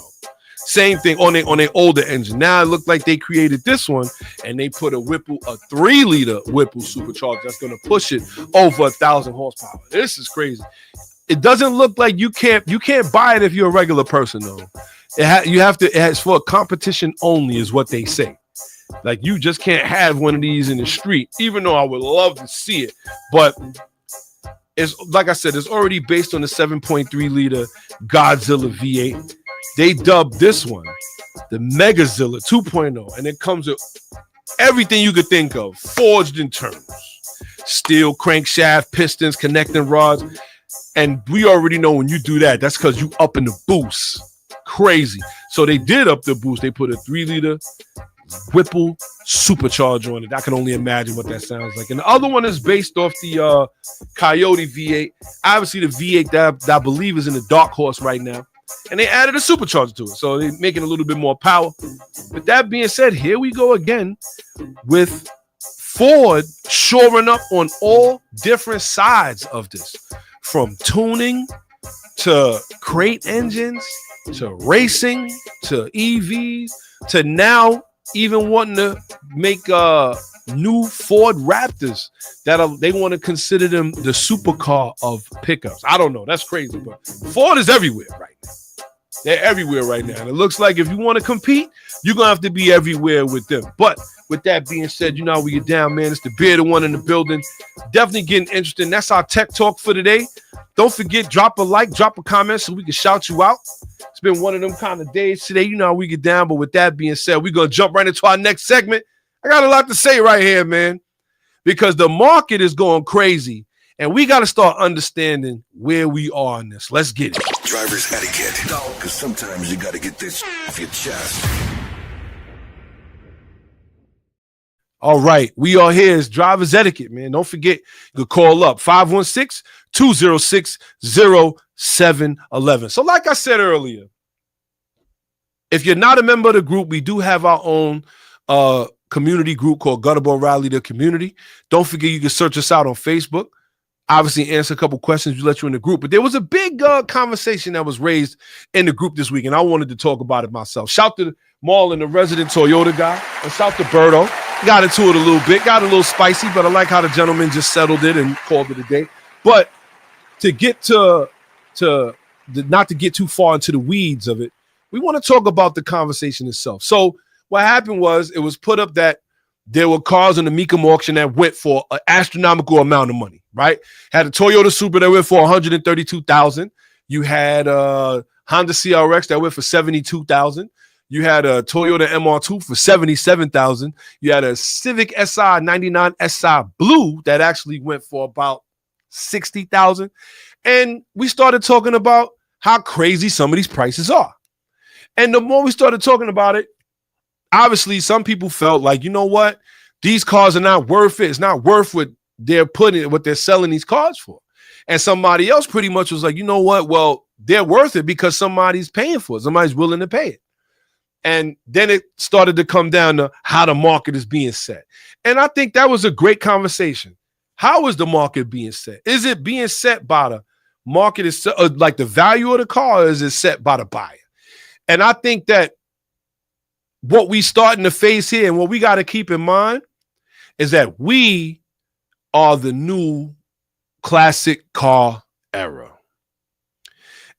Same thing on their older engine. Now it looked like they created this one and they put a 3-liter Whipple supercharger that's going to push it over 1,000 horsepower. This is crazy. It doesn't look like you can't buy it if you're a regular person though. It's for competition only, is what they say. Like, you just can't have one of these in the street, even though I would love to see it. But it's, like I said, it's already based on the 7.3 liter Godzilla V8. They dubbed this one the Megazilla 2.0, and it comes with everything you could think of: forged internals, steel crankshaft, pistons, connecting rods. And we already know when you do that, that's because you up in the boost. Crazy. So they did up the boost. They put a 3-liter Whipple supercharger on it. I can only imagine what that sounds like. And the other one is based off the Coyote V8. Obviously, the V8 that I believe is in the Dark Horse right now. And they added a supercharger to it. So they're making a little bit more power. With that being said, here we go again with Ford shoring up on all different sides of this. From tuning to crate engines to racing to EVs to now even wanting to make new Ford Raptors they want to consider them the supercar of pickups. I don't know. That's crazy, but Ford is everywhere right now. They're everywhere right now. And it looks like if you want to compete, you're going to have to be everywhere with them. But with that being said, you know how we get down, man. It's the bearded one in the building. Definitely getting interesting. That's our tech talk for today. Don't forget, drop a like, drop a comment so we can shout you out. It's been one of them kind of days today. You know how we get down. But with that being said, we're going to jump right into our next segment. I got a lot to say right here, man, because the market is going crazy. And we got to start understanding where we are in this. Let's get it.
Driver's etiquette. Because sometimes you got to get this off your chest.
All right. We are here. It's driver's etiquette, man. Don't forget, you can call up 516-206-0711. So like I said earlier, if you're not a member of the group, we do have our own community group called Gutterball Rally the Community. Don't forget, you can search us out on Facebook. Obviously answer a couple questions, we let you in the group. But there was a big conversation that was raised in the group this week, and I wanted to talk about it myself. Shout to Marlon, the resident Toyota guy, and shout to Berto. Got into it a little bit, got a little spicy, but I like how the gentleman just settled it and called it a day. But to get not to get too far into the weeds of it, we want to talk about the conversation itself. So what happened was it was put up that there were cars in the Mecum auction that went for an astronomical amount of money, right? Had a Toyota Supra that went for $132,000. You had a Honda CRX that went for $72,000. You had a Toyota MR2 for $77,000. You had a Civic SI 99 SI Blue that actually went for about $60,000. And we started talking about how crazy some of these prices are. And the more we started talking about it, obviously, some people felt like, you know what? These cars are not worth it. It's not worth what they're selling these cars for. And somebody else pretty much was like, you know what? Well, they're worth it because somebody's paying for it. Somebody's willing to pay it. And then it started to come down to how the market is being set. And I think that was a great conversation. How is the market being set? Is it being set by the market, like the value of the car, or is it set by the buyer? And I think that what we starting to face here and what we got to keep in mind is that we are the new classic car era.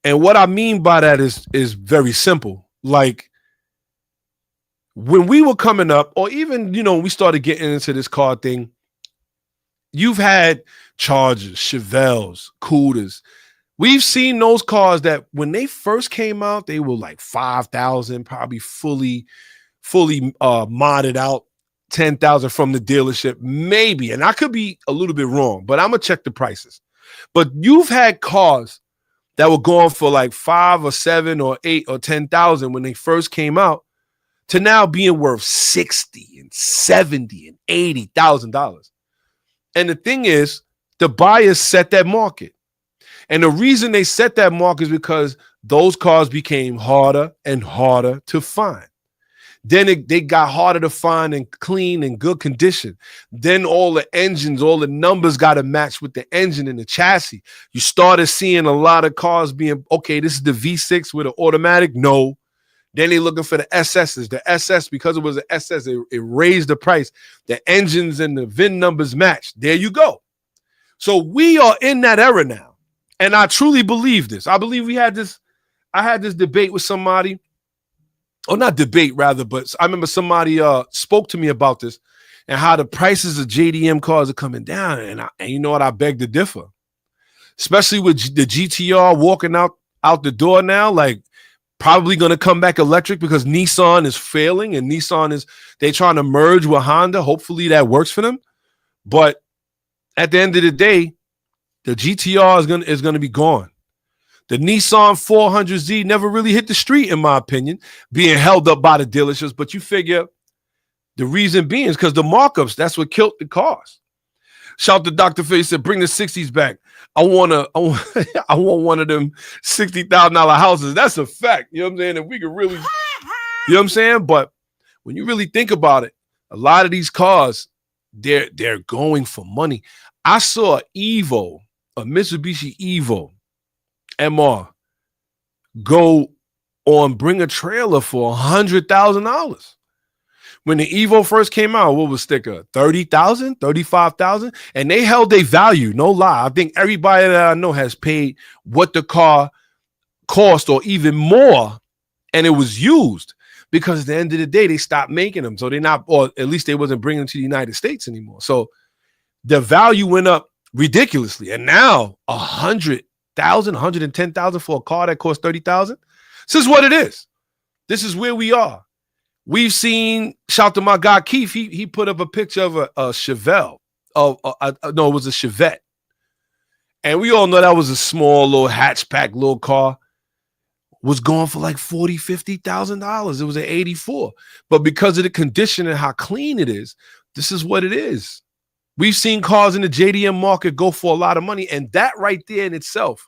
And what I mean by that is very simple. Like when we were coming up, or even, we started getting into this car thing, you've had Chargers, Chevelles, Cougars. We've seen those cars that when they first came out, they were like $5,000, probably fully modded out, $10,000 from the dealership, maybe. And I could be a little bit wrong, but I'm gonna check the prices. But you've had cars that were going for like 5 or 7 or 8 or 10,000 when they first came out, to now being worth $60 and $70 and $80,000. And the thing is, the buyers set that market. And the reason they set that market is because those cars became harder and harder to find. Then they got harder to find and clean and good condition. Then all the engines, all the numbers got to match with the engine and the chassis. You started seeing a lot of cars being, okay, this is the V6 with an automatic. No. Then they looking for the SSs. The SS, because it was an SS, it raised the price. The engines and the VIN numbers matched. There you go. So we are in that era now. And I truly believe this. I believe I had this debate with somebody, or not debate rather, but I remember somebody spoke to me about this and how the prices of JDM cars are coming down. And you know what? I beg to differ, especially with the GTR walking out the door now, like probably going to come back electric because Nissan is failing and they trying to merge with Honda. Hopefully that works for them. But at the end of the day, the GTR is going to be gone. The Nissan 400Z never really hit the street, in my opinion, being held up by the dealerships. But you figure the reason being is because the markups, that's what killed the cars. Shout to Dr. Phil, he said, bring the 60s back. I want one of them $60,000 houses. That's a fact. You know what I'm saying? And we could really, you know what I'm saying? But when you really think about it, a lot of these cars, they're going for money. I saw a Mitsubishi Evo MR bring a trailer for $100,000. When the Evo first came out, what was sticker? 30,000, 35,000, and they held their value. No lie. I think everybody that I know has paid what the car cost or even more, and it was used, because at the end of the day, they stopped making them. So they're not, or at least they wasn't bringing them to the United States anymore. So the value went up ridiculously. And now 100,000, 110,000 for a car that costs 30,000. This is what it is. This is where we are. We've seen, shout to my guy Keith, he put up a picture of a Chevelle. No, it was a Chevette. And we all know that was a small little hatchback little car. Was going for like $40,000, $50,000. It was an 84. But because of the condition and how clean it is, this is what it is. We've seen cars in the JDM market go for a lot of money. And that right there in itself,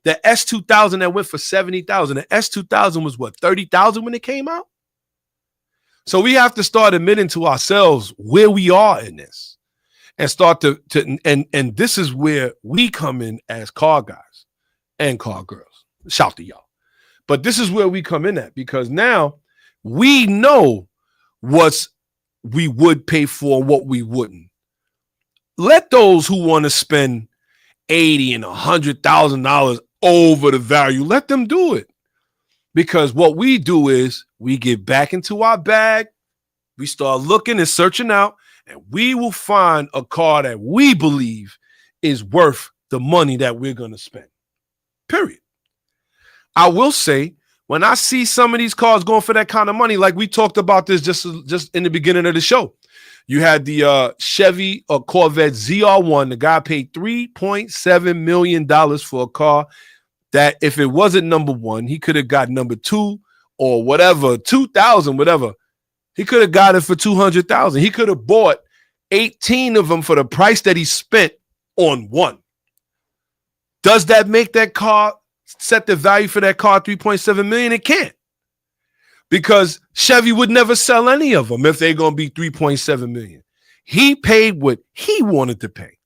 the S2000 that went for $70,000, the S2000 was what, $30,000 when it came out? So we have to start admitting to ourselves where we are in this and start and this is where we come in as car guys and car girls. Shout to y'all. But this is where we come in at, because now we know what we would pay for and what we wouldn't. Let those who want to spend $80,000 and $100,000 over the value, let them do it. Because what we do is we get back into our bag, we start looking and searching out, and we will find a car that we believe is worth the money that we're going to spend. Period. I will say, when I see some of these cars going for that kind of money, like we talked about this just in the beginning of the show, you had the Chevy or Corvette ZR1. The guy paid $3.7 million for a car that, if it wasn't number one, he could have got number two or whatever, 2,000, whatever. He could have got it for $200,000. He could have bought 18 of them for the price that he spent on one. Does that make that car set the value for that car $3.7 million? It can't, because Chevy would never sell any of them if they're going to be $3.7 million. He paid what he wanted to pay.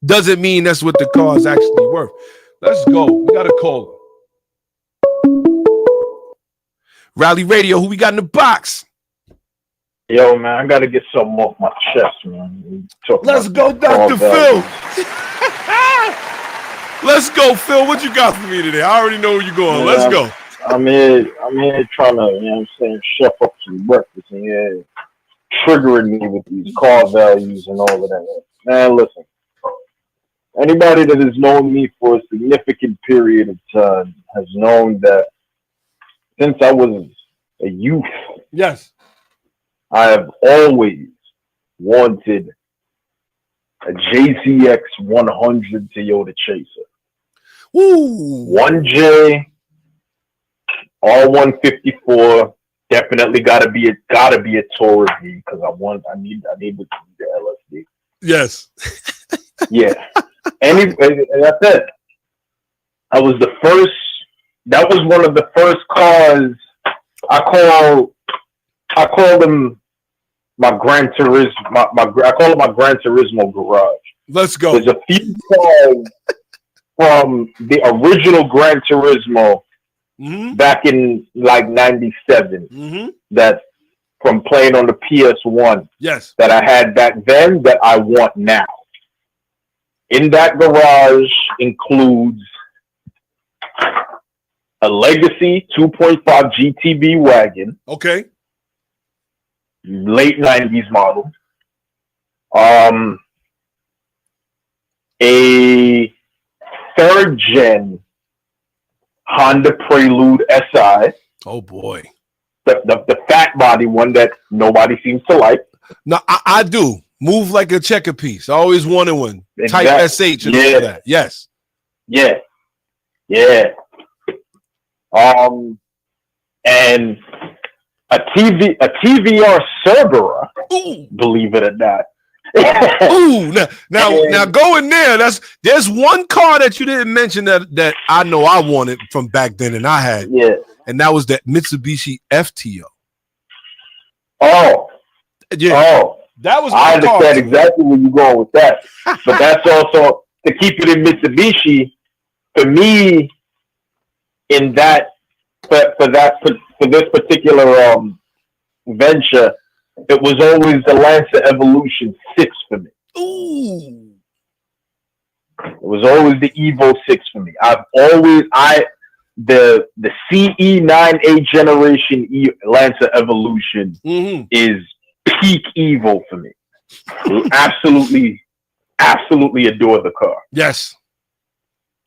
Doesn't mean that's what the car is actually worth. Let's go. We got a caller. Rally Radio, who we got in the box?
Yo, man, I got to get something off my chest, man.
Let's go, Dr. Phil. Let's go, Phil. What you got for me today? I already know where you're going.
Man,
Let's go.
I'm here trying to, you know what I'm saying, chef up some breakfast, and yeah, triggering me with these car values and all of that. Man, listen. Anybody that has known me for a significant period of time has known that since I was a youth,
yes,
I have always wanted a JCX 100 Toyota Chaser.
Woo!
1J, R154. Definitely gotta be a Taurus because I need the LSD.
Yes.
Yeah. And that's it. That was one of the first cars I call them my Gran Turismo. I call it my Gran Turismo garage.
Let's go.
There's a few cars from the original Gran Turismo back in like 97 that from playing on the PS1 that I had back then that I want now. In that garage includes a Legacy 2.5 GTB wagon.
Okay.
Late 90s model. A third gen Honda Prelude SI.
Oh boy.
The fat body one that nobody seems to like.
No, I do. Move like a checker piece. I always wanted one.
Exactly.
Type SH and all that. Yes.
Yeah. Yeah. And a TVR Cerberus, believe it or not.
Ooh, now go in there. There's one car that you didn't mention that I know I wanted from back then, and I had.
Yeah.
And that was that Mitsubishi FTO.
Oh.
Yeah. Oh. That was
I understand exactly where you're going with that. But that's also, to keep it in Mitsubishi, for me, in that, for this particular venture, it was always the Lancer Evolution 6 for me.
Ooh.
It was always the Evo 6 for me. the CE9A generation Lancer Evolution is peak evil for me. Absolutely adore the car.
Yes.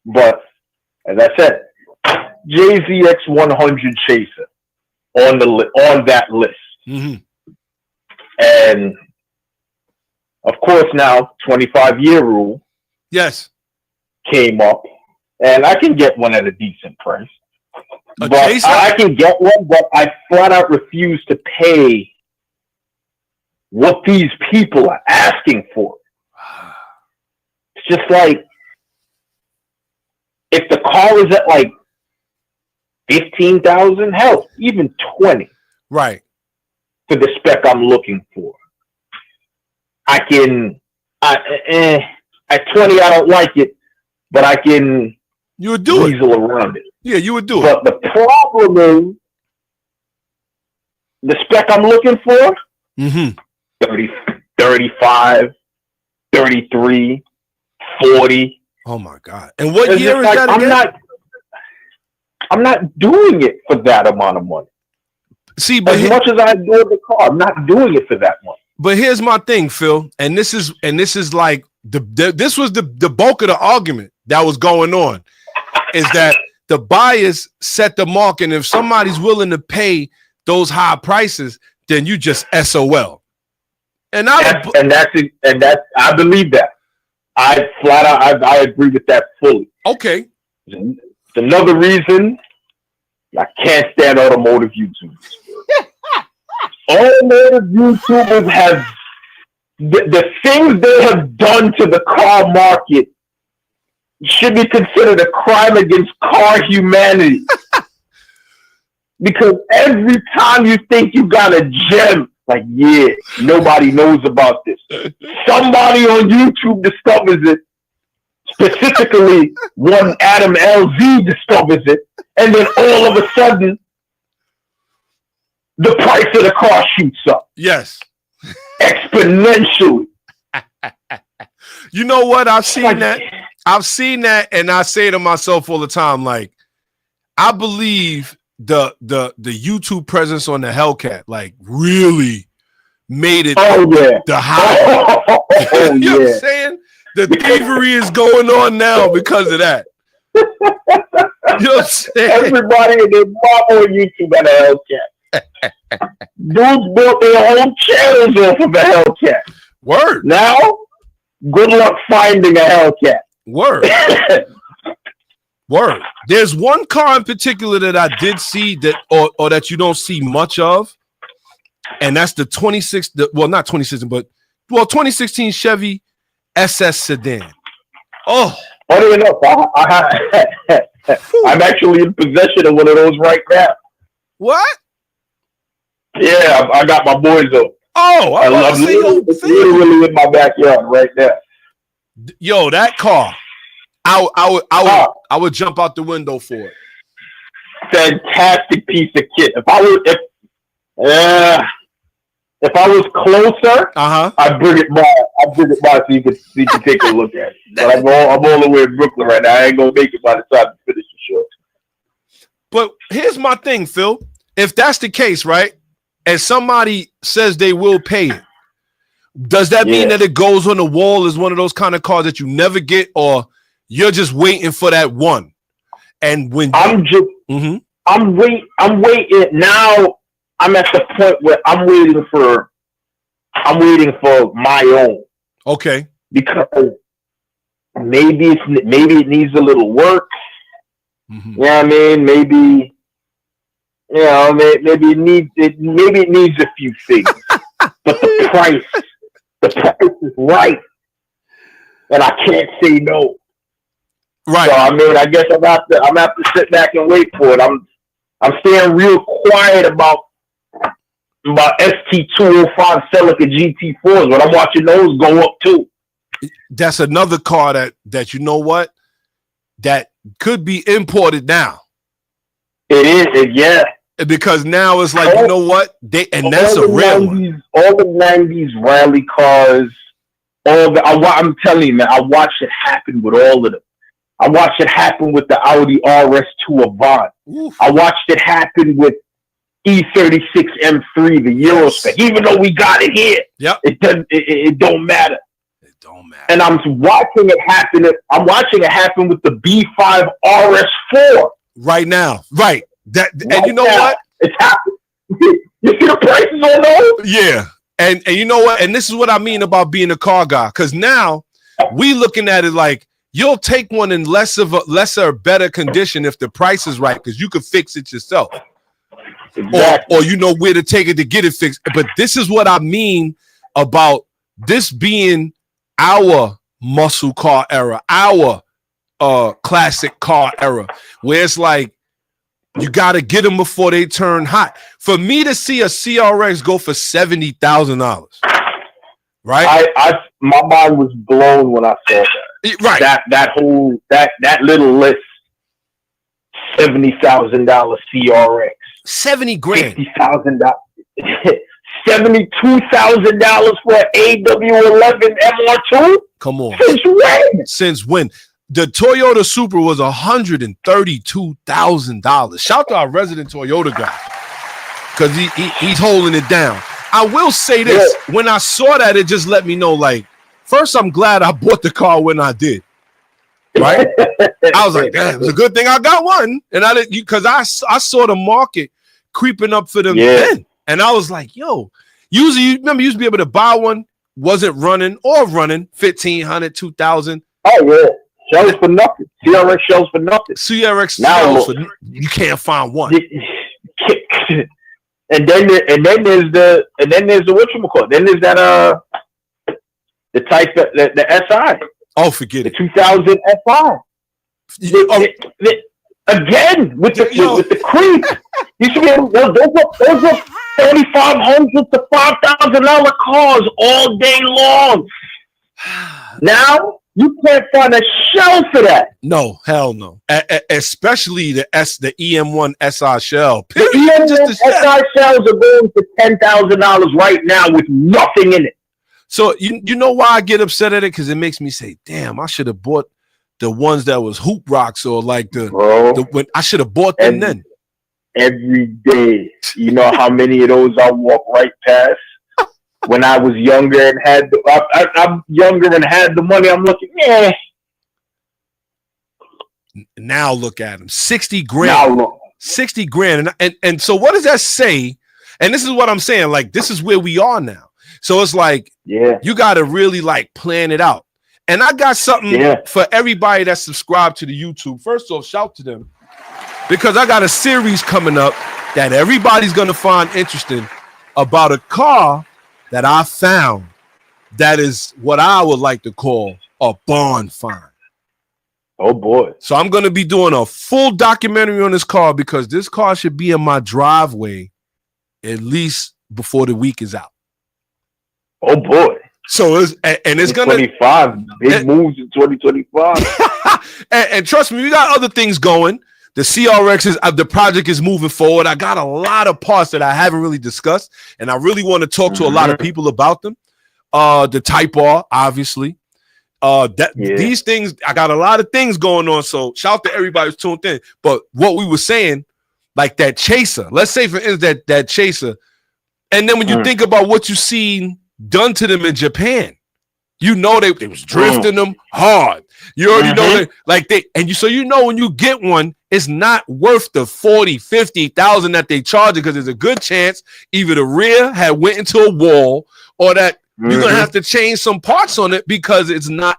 But as I said, JZX 100 Chaser on that list. And of course now 25-year rule came up, and I can get one at a decent price. I can get one, but I flat out refuse to pay what these people are asking for. It's just like, if the car is at like 15,000, hell, even 20,
right,
for the spec I'm looking for, at 20 I don't like it, but I can weasel around it.
Yeah, you would do it.
But the problem is, the spec I'm looking for, 30, 35, 33, 40.
Oh my God! And what year is that again?
I'm not doing it for that amount of money.
See, but
as much as I adore the car, I'm not doing it for that much.
But here's my thing, Phil, and this is like this was the bulk of the argument that was going on, is that the buyers set the mark, and if somebody's willing to pay those high prices, then you just SOL. And I believe that. I flat out I agree with that fully.
Okay. It's another reason I can't stand automotive YouTubers. Automotive YouTubers have the things they have done to the car market should be considered a crime against car humanity. Because every time you think you got a gem, like, yeah, nobody knows about this, somebody on YouTube discovers it. Specifically, one Adam LZ discovers it, and then all of a sudden, the price of the car shoots up.
Yes.
Exponentially.
You know what? I've seen that, and I say to myself all the time, like, I believe the YouTube presence on the Hellcat, like, really made it the high. You know what I'm saying? The thievery is going on now because of that. You know what I'm saying?
Everybody and their mom on YouTube at a Hellcat. Dudes built their own channels off of a Hellcat.
Word.
Now, good luck finding a Hellcat.
Word. Word. There's one car in particular that I did see that, or that you don't see much of, and that's the 2016 Chevy SS sedan. Oh,
funny enough, I'm actually in possession of one of those right now.
What?
Yeah, I got my boys up.
Oh,
I'm literally in my backyard right now.
Yo, that car, I would jump out the window for it.
Fantastic piece of kit. If I was closer, I'd bring it by. So you can take a look at it. But I'm all the way in Brooklyn right now. I ain't gonna make it by the time to finish the show.
But here's my thing, Phil. If that's the case, right, and somebody says they will pay it, does that mean that it goes on the wall as one of those kind of cars that you never get, or you're just waiting for that one? And when
I'm waiting now. I'm at the point where I'm waiting for my own.
Okay.
Because maybe it needs a little work. You know what I mean? Maybe it needs a few things. But the price is right. And I can't say no.
Right.
So I mean, I guess I'm have to sit back and wait for it. I'm staying real quiet about ST205 Celica GT4s, but I'm watching those go up too.
That's another car that you know what? That could be imported now.
It is, yeah.
Because now it's like, you know what? That's a real one.
All the 90s rally cars, I'm telling you, man, I watched it happen with all of them. I watched it happen with the Audi RS2 Avant. Oof. I watched it happen with E36 M3, the Euro spec. Even though we got it here, it doesn't. It don't matter. It don't matter. And I'm watching it happen. I'm watching it happen with the B5 RS4
right now. Right. And you know what?
It's happening. You see the prices on those?
Yeah. And you know what? And this is what I mean about being a car guy. Because now we looking at it like you'll take one in lesser better condition if the price is right, because you could fix it yourself. Exactly. Or you know where to take it to get it fixed. But this is what I mean about this being our muscle car era, our classic car era, where it's like you got to get them before they turn hot. For me to see a CRX go for $70,000, right?
My mind was blown when I saw that.
Right.
That little list, $70,000 CRX.
70 grand.
$50,000. $72,000 for an AW11 MR2?
Come on.
Since when?
Since when? The Toyota Supra was $132,000. Shout to our resident Toyota guy, because he's holding it down. I will say this. Yeah. When I saw that, it just let me know, like, first, I'm glad I bought the car when I did. Right? I was like, damn, it's a good thing I got one. And I didn't, because I saw the market creeping up for them then. And I was like, yo, usually, you remember, you used to be able to buy one, wasn't running $1,500, $2,000.
Oh, yeah. Shells for nothing. CRX shells for nothing.
CRX shells for you can't find one.
And then there's the whatchamacallit. Then there's that the type the SI.
Oh, forget it.
The 2000 SI. Again with the creep. You should be able, those are $3,500 to $5,000 cars all day long. Now you can't find a shell for that.
No, hell no. Especially the EM1 SI shell.
The EM1 SI shells are going for $10,000 right now with nothing in it.
So you know why I get upset at it? Because it makes me say, damn, I should have bought the ones that was Hoop Rocks, or like when I should have bought them then.
Every day. You know how many of those I walk right past? When I was younger and I'm younger and had the money, I'm looking,
Now look at them. 60 grand. 60 grand. And so what does that say? And this is what I'm saying. Like, this is where we are now. So it's like, you got to really like plan it out. And I got something for everybody that's subscribed to the YouTube. First off, shout to them, because I got a series coming up that everybody's going to find interesting about a car that I found that is what I would like to call a barn find.
Oh, boy.
So I'm going to be doing a full documentary on this car, because this car should be in my driveway at least before the week is out.
Oh, boy.
So it's going to
25 big moves in 2025.
and trust me, we got other things going. The CRX the project is moving forward. I got a lot of parts that I haven't really discussed, and I really want to talk to a lot of people about them. The Type R, obviously. These things, I got a lot of things going on. So shout to everybody who's tuned in. But what we were saying, like that Chaser, let's say for instance that Chaser, and then when you think about what you seen done to them in Japan, you know they was drifting them hard. You already know so you know when you get one, it's not worth the 40, 50,000 that they charge it, because there's a good chance either the rear had went into a wall, or that you're gonna have to change some parts on it because it's not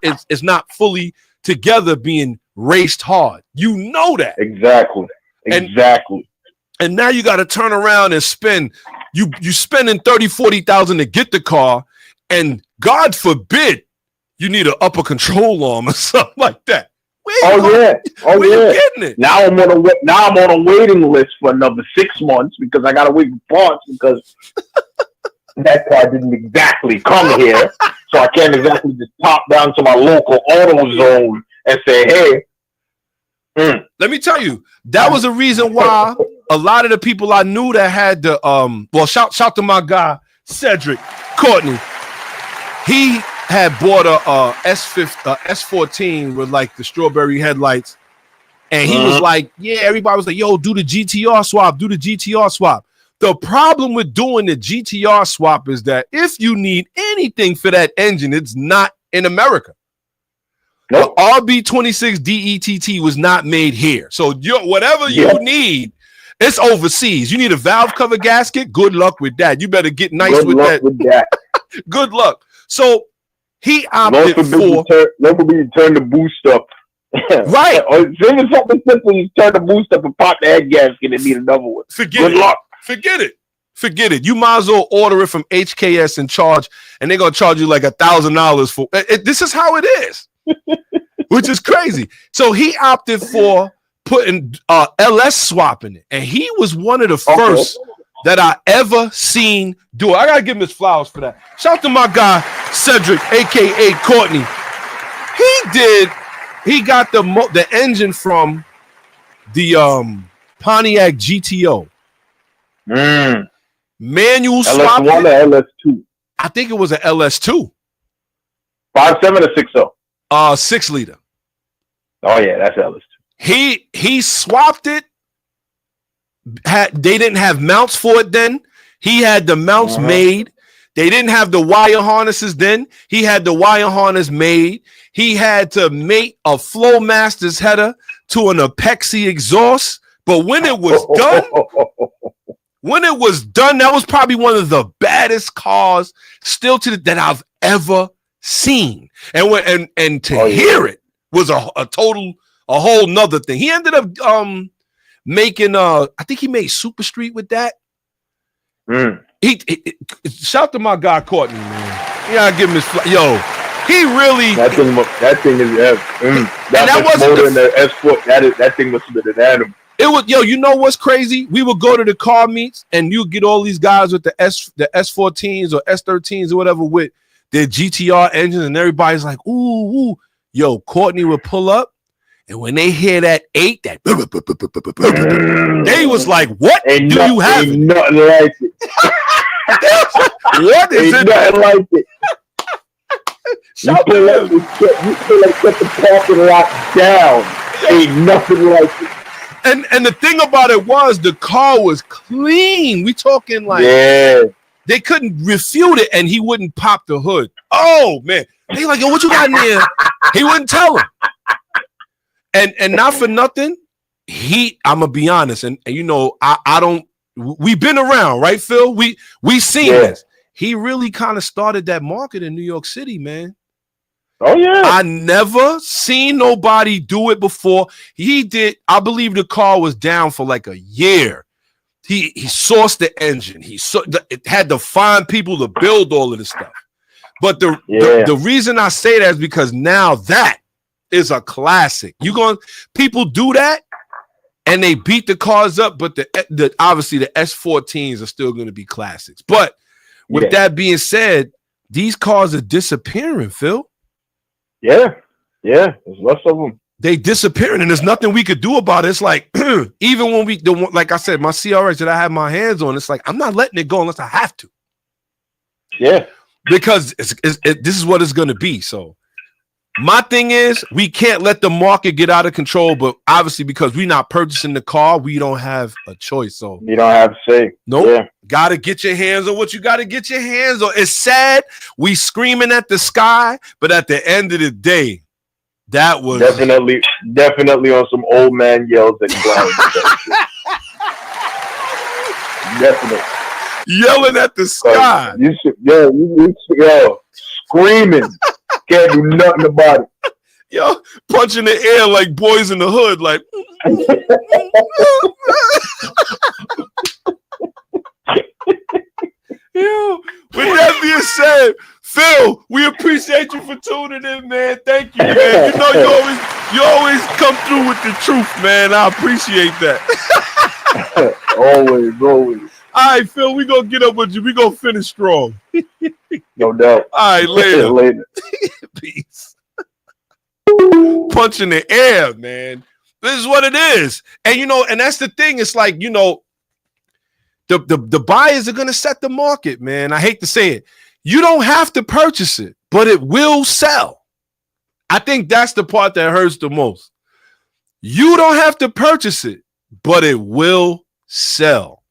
fully together, being raced hard. You know that.
Exactly.
And now you got to turn around and spend. You spending 30, 40,000 to get the car, and God forbid you need an upper control arm or something like that. Where you getting it?
Now I'm on a waiting list for another 6 months, because I gotta wait for parts, because that car didn't exactly come here, so I can't exactly just pop down to my local auto zone and say, hey.
Let me tell you, that was the reason why a lot of the people I knew that had the shout to my guy Cedric Courtney. had bought a S14 with like the strawberry headlights, and he was like, "Yeah." Everybody was like, "Yo, do the GTR swap. Do the GTR swap." The problem with doing the GTR swap is that if you need anything for that engine, it's not in America. Nope. The RB26 DETT was not made here. So whatever you need, it's overseas. You need a valve cover gasket. Good luck with that. You better get nice with that. Good luck. So he opted for.
Nobody turn the boost up.
Right.
Or even something simple, you turn the boost up and pop the head gasket and need another one.
Good luck. Forget it. You might as well order it from HKS and charge, and they're gonna charge you like $1,000 for it. This is how it is, which is crazy. So he opted for putting LS swap in it, and he was one of the first that I ever seen do it. I gotta give him his flowers for that. Shout out to my guy Cedric, aka Courtney. He got the engine from the Pontiac GTO. Manual swap. LS1 or LS2? I think it was an LS2.
5.7 or 6.0?
6 liter.
Oh yeah, that's LS2.
He swapped it. They didn't have mounts for it then. He had the mounts made. They didn't have the wire harnesses then. He had the wire harness made. He had to make a Flowmaster's header to an Apexi exhaust. But when it was done, that was probably one of the baddest cars still that I've ever seen. And to hear it was a whole nother thing. He ended up making I think he made Super Street with that. He shout to my guy Courtney, man. Yeah, give him his he really
that thing is that was more than the S4. That thing must have been an animal.
It was you know what's crazy? We would go to the car meets and you get all these guys with the S14s or S13s or whatever with their GTR engines, and everybody's like, ooh. Yo, Courtney would pull up, and when they hear that 8, that they was like, what do you have?
Ain't nothing like it.
What is it?
Nothing like it. You feel like set the parking lot down. Ain't nothing like it.
And the thing about it was the car was clean. We talking like they couldn't refute it, and he wouldn't pop the hood. Oh man, they like, yo, what you got in there? He wouldn't tell him. And not for nothing, I'm gonna be honest, and you know, I don't. We've been around, right, Phil? We seen this. He really kind of started that market in New York City, man.
Oh yeah,
I never seen nobody do it before. He did. I believe the car was down for like a year. He sourced the engine. It had to find people to build all of this stuff. But the reason I say that is because now that is a classic. People do that and they beat the cars up, but the obviously the S14s are still going to be classics. But with that being said, these cars are disappearing, Phil.
Yeah, there's less of them.
They disappearing, and there's nothing we could do about it. It's like even when like I said, my CRX that I have my hands on, it's like I'm not letting it go unless I have to.
Yeah,
because this is what it's going to be. So my thing is, we can't let the market get out of control. But obviously, because we're not purchasing the car, we don't have a choice. So
you don't have to say.
Nope. Got to get your hands on what you got to get your hands on. It's sad. We screaming at the sky, but at the end of the day, that was
definitely on some old man yells at clowns. Definitely
yelling at the sky.
You screaming. Can't do nothing about it.
Yo, punching the air like Boys in the Hood, like. Yo, with that being said, Phil, we appreciate you for tuning in, man. Thank you, man. You know you always come through with the truth, man. I appreciate that.
always.
All right, Phil, we gonna get up with you. We gonna finish strong.
No doubt.
All right, later. Peace. Punch in the air, man. This is what it is. And and that's the thing. It's like, the buyers are gonna set the market, man. I hate to say it. You don't have to purchase it, but it will sell. I think that's the part that hurts the most. You don't have to purchase it, but it will sell.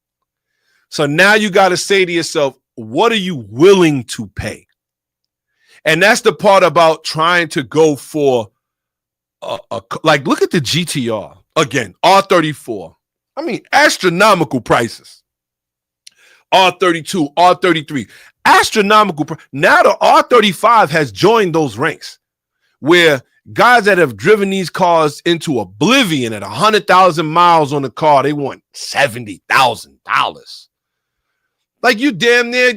So now you got to say to yourself, what are you willing to pay? And that's the part about trying to go for like, look at the GTR again, R34. I mean, astronomical prices. R32, R33, astronomical. Now the R35 has joined those ranks where guys that have driven these cars into oblivion at 100,000 miles on the car, they want $70,000. Like you damn near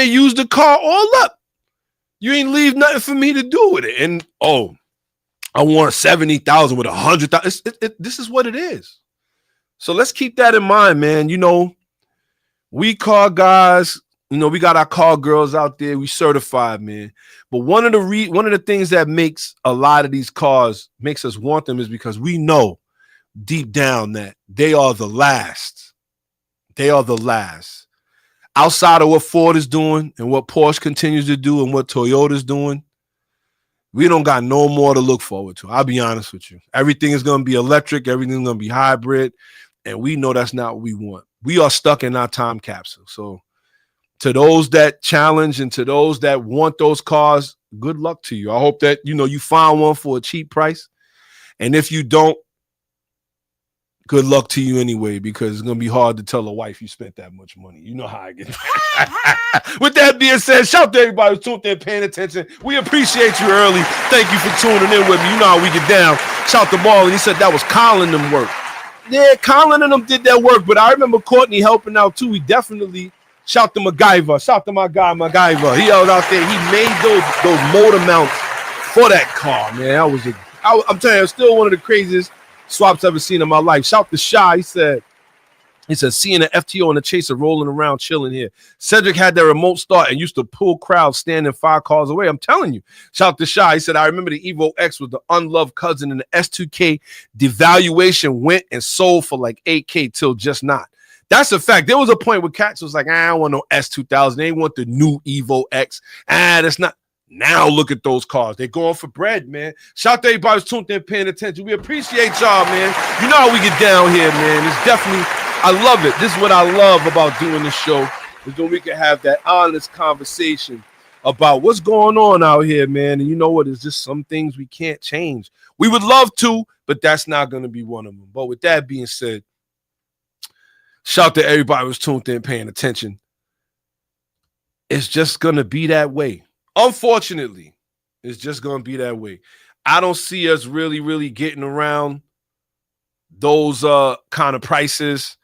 used the car all up. You ain't leave nothing for me to do with it. And I want 70,000 with 100,000. This is what it is. So let's keep that in mind, man. You know, we car guys, you know, we got our car girls out there. We certified, man. But one of the things that makes a lot of these cars makes us want them is because we know deep down that they are the last. They are the last. Outside of what Ford is doing and what Porsche continues to do and what Toyota's doing, we don't got no more to look forward to. I'll be honest with you. Everything is going to be electric. Everything's going to be hybrid. And we know that's not what we want. We are stuck in our time capsule. So to those that challenge and to those that want those cars, good luck to you. I hope that, you know, you find one for a cheap price. And if you don't, good luck to you anyway, because it's going to be hard to tell a wife you spent that much money. You know how I get. With that being said, shout out to everybody who's tuned in, paying attention. We appreciate you early. Thank you for tuning in with me. You know how we get down. Shout out to Marlon. He said that was Colin them work. Yeah, Colin and them did that work, but I remember Courtney helping out too. We definitely shout to MacGyver. Shout to my guy, MacGyver. He out there. He made those motor mounts for that car, man. I'm telling you, it's still one of the craziest swaps I've ever seen in my life. Shout to Shy. He said seeing an FTO and a chaser rolling around chilling here. Cedric had that remote start and used to pull crowds standing 5 cars away. I'm telling you. Shout to Shy. He said, I remember the Evo X was the unloved cousin, and the S2K devaluation went and sold for like 8K till just not. That's a fact. There was a point where Cats was like, I don't want no S2000. They want the new Evo X. That's not. Now look at those cars. They're going for bread, man. Shout out to everybody who's tuned in, paying attention. We appreciate y'all, man. You know how we get down here, man. It's definitely, I love it. This is what I love about doing this show, is when we can have that honest conversation about what's going on out here, man. And you know what? It's just some things we can't change. We would love to, but that's not going to be one of them. But with that being said, shout out to everybody who's tuned in, paying attention. It's just going to be that way. Unfortunately, it's just going to be that way. I don't see us really getting around those kind of prices.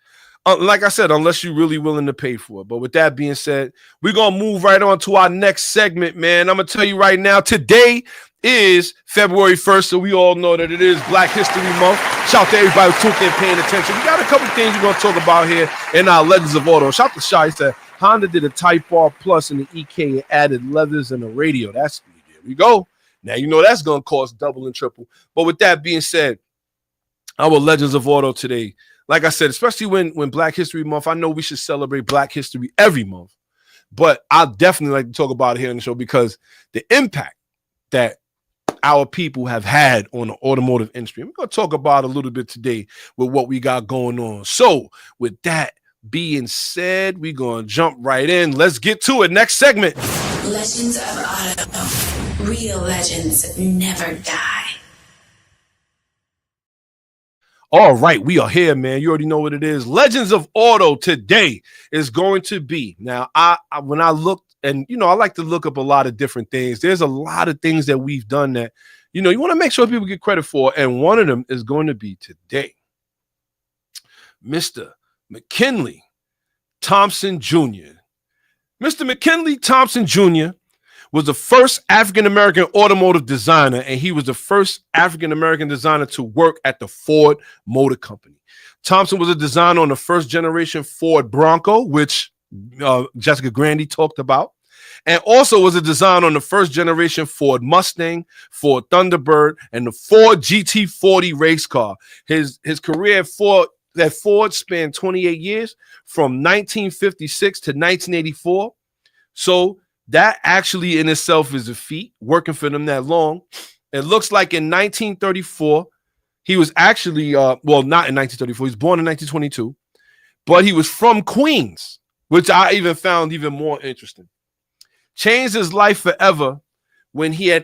Like I said, unless you're really willing to pay for it. But with that being said, we're going to move right on to our next segment, man. I'm going to tell you right now, today is February 1st, so we all know that it is Black History Month. Shout out to everybody who's tuned in, paying attention. We got a couple things we're going to talk about here in our Legends of Auto. Shout out to Shy. He said, Honda did a Type R Plus in the EK and added leathers and a radio. There we go. Now, you know that's going to cost double and triple. But with that being said, our Legends of Auto today, like I said, especially when Black History Month, I know we should celebrate Black History every month. But I'll definitely like to talk about it here on the show because the impact that our people have had on the automotive industry. We're going to talk about a little bit today with what we got going on. So with that being said, we're going to jump right in. Let's get to it. Next segment.
Legends of Auto. Real legends never die.
All right, we are here, man. You already know what it is. Legends of Auto today is going to be. Now, when I looked, and, you know, I like to look up a lot of different things. There's a lot of things that we've done that, you know, you want to make sure people get credit for. And one of them is going to be today. Mr. McKinley Thompson Jr. Mr. McKinley Thompson Jr. was the first African-American automotive designer, and he was the first African-American designer to work at the Ford Motor Company. Thompson was a designer on the first-generation Ford Bronco, which Jessica Grandy talked about, and also was a designer on the first-generation Ford Mustang, Ford Thunderbird, and the Ford GT40 race car. His career at Ford spanned 28 years, from 1956 to 1984. So That actually in itself is a feat, working for them that long. It looks like in 1934, he was actually, not in 1934, he was born in 1922, but he was from Queens, which I even found even more interesting. Changed his life forever when he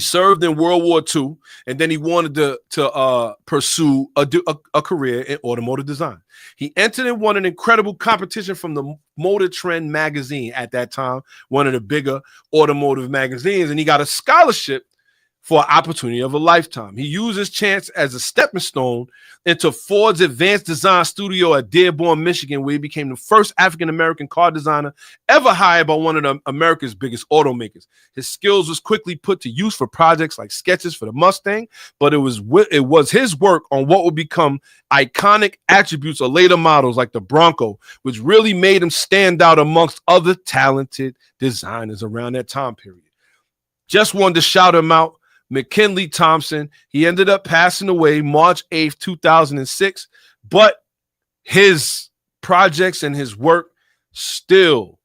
served in World War II, and then he wanted to pursue a career in automotive design. He entered and won an incredible competition from the Motor Trend magazine at that time, one of the bigger automotive magazines, and he got a scholarship for an opportunity of a lifetime. He used his chance as a stepping stone into Ford's advanced design studio at Dearborn, Michigan, where he became the first African-American car designer ever hired by one of America's biggest automakers. His skills was quickly put to use for projects like sketches for the Mustang, but it was his work on what would become iconic attributes of later models like the Bronco, which really made him stand out amongst other talented designers around that time period. Just wanted to shout him out. McKinley Thompson, he ended up passing away March 8th, 2006, but his projects and his work still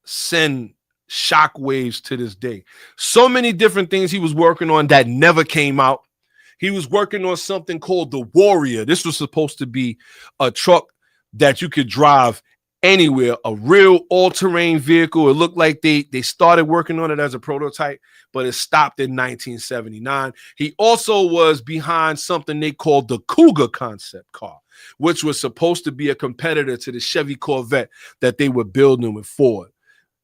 send shockwaves to this day. So many different things he was working on that never came out. He was working on something called the Warrior. This was supposed to be a truck that you could drive anywhere, a real all-terrain vehicle. It looked like they started working on it as a prototype, but it stopped in 1979. He also was behind something they called the Cougar concept car, which was supposed to be a competitor to the Chevy Corvette that they were building with Ford.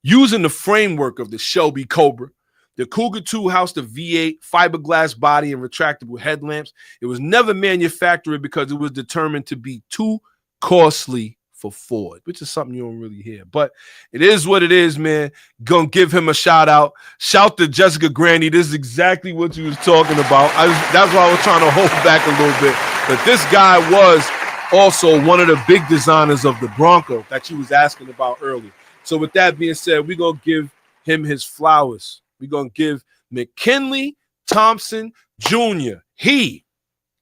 Using the framework of the Shelby Cobra, the Cougar 2 housed a V8 fiberglass body and retractable headlamps. It was never manufactured because it was determined to be too costly for Ford, which is something you don't really hear, but it is what it is, man. Gonna give him a shout out. Shout to Jessica Grandy. This is exactly what you was talking about. That's why I was trying to hold back a little bit. But this guy was also one of the big designers of the Bronco that you was asking about earlier. So with that being said, we're gonna give him his flowers. We're gonna give McKinley Thompson Jr. He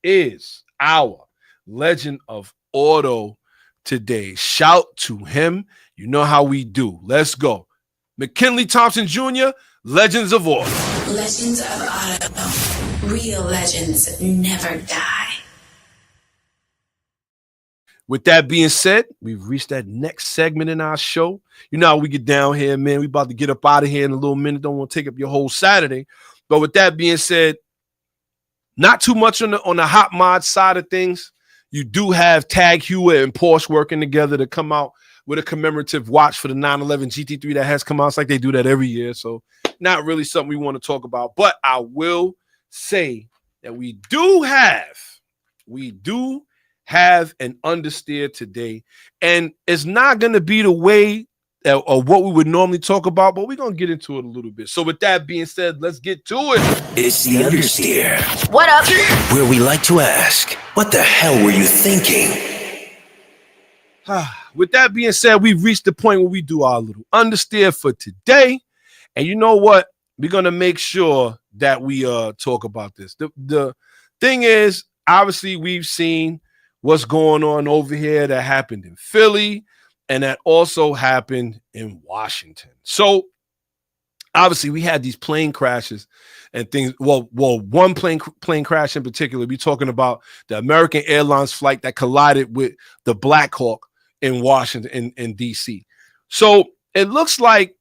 is our legend of auto today. Shout to him. You know how we do. Let's go. McKinley Thompson Jr., Legends of Auto.
Legends of Auto. Real legends never die.
With that being said, we've reached that next segment in our show. You know how we get down here, man. We about to get up out of here in a little minute. Don't want to take up your whole Saturday. But with that being said, not too much on the hot mod side of things. You do have Tag Heuer and Porsche working together to come out with a commemorative watch for the 911 GT3 that has come out. It's like they do that every year. So not really something we want to talk about. But I will say that we do have an understeer today. And it's not going to be the way or what we would normally talk about, but we're going to get into it a little bit. So with that being said, let's get to it.
It's the understeer.
What up?
Where we like to ask, what the hell were you thinking?
With that being said, we've reached the point where we do our little understeer for today. And you know what? We're going to make sure that we talk about this. The thing is, obviously, we've seen what's going on over here that happened in Philly, and that also happened in Washington. So obviously we had these plane crashes and things. Well, one plane crash in particular. We're talking about the American Airlines flight that collided with the Black Hawk in Washington, in DC. So it looks like,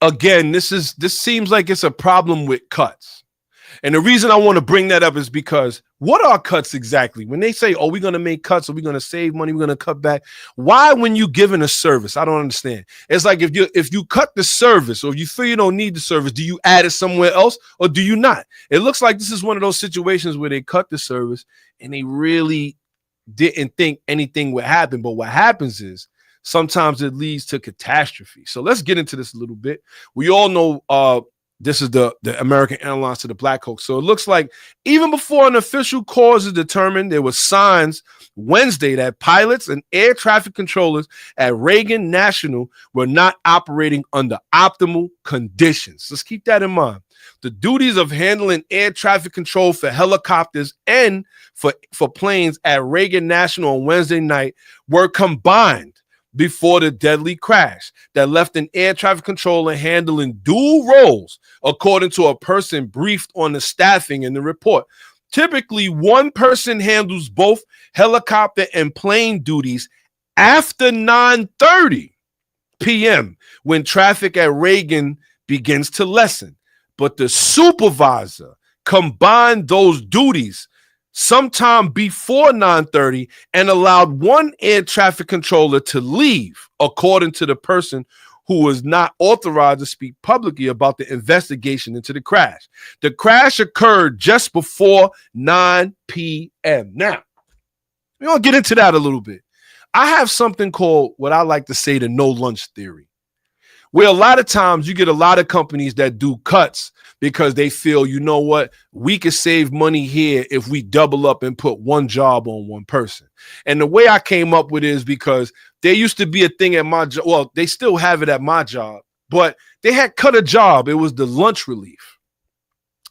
again, this seems like it's a problem with cuts. And the reason I want to bring that up is because what are cuts exactly? When they say, oh, we're going to make cuts, or we're going to save money, we're going to cut back. Why, when you giving a service? I don't understand. It's like if you cut the service, or if you feel you don't need the service, do you add it somewhere else, or do you not? It looks like this is one of those situations where they cut the service and they really didn't think anything would happen. But what happens is sometimes it leads to catastrophe. So let's get into this a little bit. We all know this is the American Airlines to the Black Hawk. So it looks like even before an official cause is determined, there were signs Wednesday that pilots and air traffic controllers at Reagan National were not operating under optimal conditions. Let's keep that in mind. The duties of handling air traffic control for helicopters and for planes at Reagan National on Wednesday night were combined before the deadly crash that left an air traffic controller handling dual roles, according to a person briefed on the staffing in the report. Typically, one person handles both helicopter and plane duties after 9:30 p.m. when traffic at Reagan begins to lessen. But the supervisor combined those duties sometime before 9:30 and allowed one air traffic controller to leave, according to the person who was not authorized to speak publicly about the investigation into the crash. The crash occurred just before 9 p.m. Now, we're going to get into that a little bit. I have something called what I like to say the no lunch theory, where a lot of times you get a lot of companies that do cuts because they feel, you know what, we could save money here if we double up and put one job on one person. And the way I came up with it is because there used to be a thing at my job. Well, they still have it at my job, but they had cut a job. It was the lunch relief.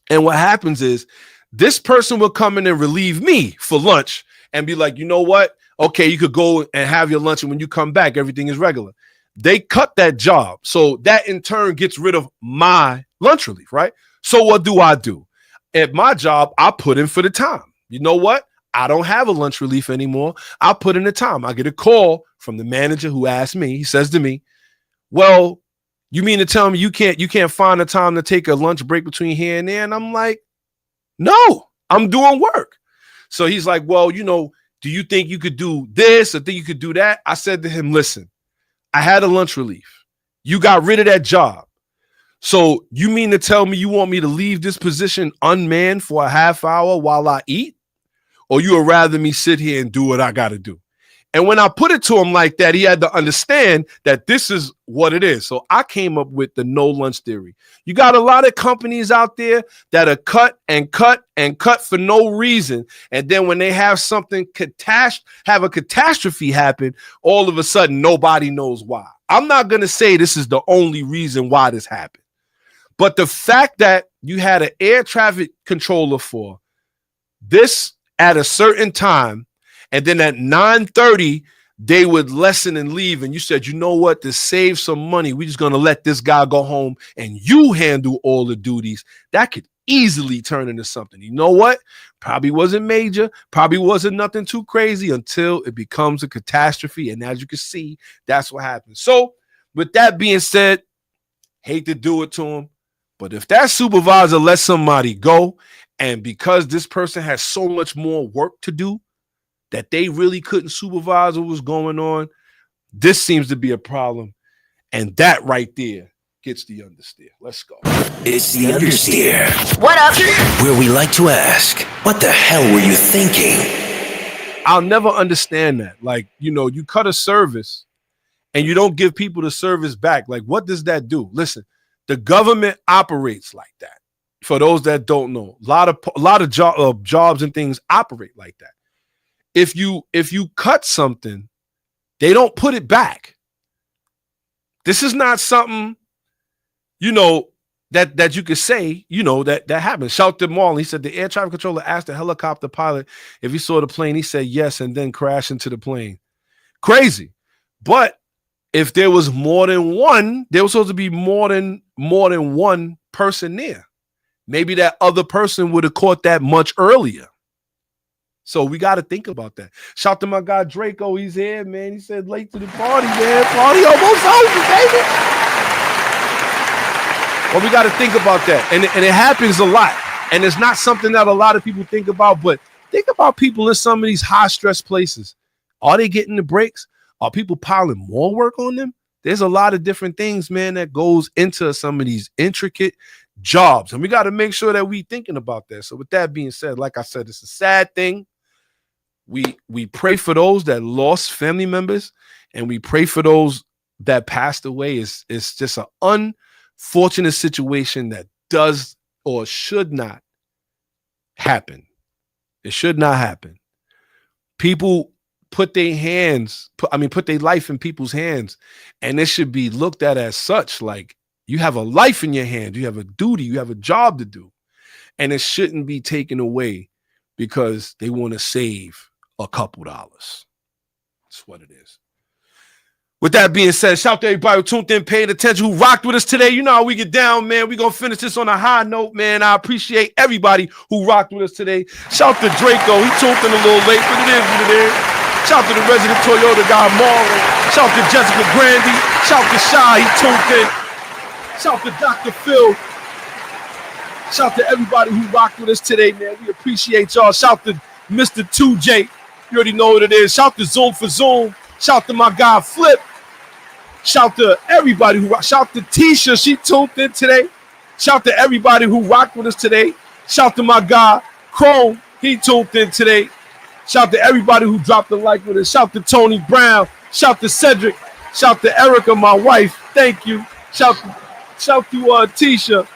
And what happens is this person will come in and relieve me for lunch and be like, you know what? Okay, you could go and have your lunch. And when you come back, everything is regular. They cut that job. So that in turn gets rid of my lunch relief, right? So what do? At my job, I put in for the time. You know what? I don't have a lunch relief anymore. I put in the time. I get a call from the manager who asked me. He says to me, well, you mean to tell me you can't find the time to take a lunch break between here and there? And I'm like, no, I'm doing work. So he's like, well, you know, do you think you could do this or think you could do that? I said to him, listen, I had a lunch relief. You got rid of that job. So you mean to tell me you want me to leave this position unmanned for a half hour while I eat? Or you would rather me sit here and do what I got to do? And when I put it to him like that, he had to understand that this is what it is. So I came up with the no lunch theory. You got a lot of companies out there that are cut and cut and cut for no reason. And then when they have something have a catastrophe happen, all of a sudden, nobody knows why. I'm not going to say this is the only reason why this happened. But the fact that you had an air traffic controller for this at a certain time, and then at 9:30, they would lessen and leave. And you said, you know what, to save some money, we're just going to let this guy go home and you handle all the duties. That could easily turn into something. You know what? Probably wasn't major. Probably wasn't nothing too crazy until it becomes a catastrophe. And as you can see, that's what happens. So with that being said, hate to do it to him, but if that supervisor lets somebody go, and because this person has so much more work to do, that they really couldn't supervise what was going on, this seems to be a problem. And that right there gets the understeer. Let's go.
It's the understeer.
What up?
Where we like to ask, what the hell were you thinking?
I'll never understand that. Like, you know, you cut a service and you don't give people the service back. Like, what does that do? Listen, the government operates like that. For those that don't know, a lot of jobs and things operate like that. If you cut something, they don't put it back. This is not something, you know, that you could say, you know, that happens. Shout to Marlon. He said the air traffic controller asked the helicopter pilot if he saw the plane. He said yes, and then crashed into the plane. Crazy. But if there was more than one, there was supposed to be more than one person there. Maybe that other person would have caught that much earlier. So we got to think about that. Shout to my guy Draco. He's here, man. He said late to the party, man. Party almost over, baby. Well, we got to think about that. And it happens a lot. And it's not something that a lot of people think about, but think about people in some of these high stress places. Are they getting the breaks? Are people piling more work on them? There's a lot of different things, man, that goes into some of these intricate jobs. And we got to make sure that we thinking about that. So with that being said, like I said, it's a sad thing. We pray for those that lost family members, and we pray for those that passed away. It's just an unfortunate situation that does or should not happen. It should not happen. People put their life in people's hands, and it should be looked at as such. Like, you have a life in your hand, you have a duty, you have a job to do, and it shouldn't be taken away because they want to save a couple dollars. That's what it is. With that being said, shout to everybody who tuned in, paid attention, who rocked with us today. You know how we get down, man. We're going to finish this on a high note, man. I appreciate everybody who rocked with us today. Shout to Draco. He tuned in a little late, but it is what it is. Shout to the resident Toyota guy, Marlon. Shout to Jessica Grandy. Shout to Shy. He tuned in. Shout to Dr. Phil. Shout to everybody who rocked with us today, man. We appreciate y'all. Shout to Mr. 2J. You already know what it is. Shout to Zoom for Zoom. Shout to my guy Flip. Shout to everybody who rocked. Shout to Tisha. She tuned in today. Shout to everybody who rocked with us today. Shout to my guy Chrome. He tuned in today. Shout to everybody who dropped a like with us. Shout to Tony Brown. Shout to Cedric. Shout to Erica, my wife. Thank you. Shout to Tisha.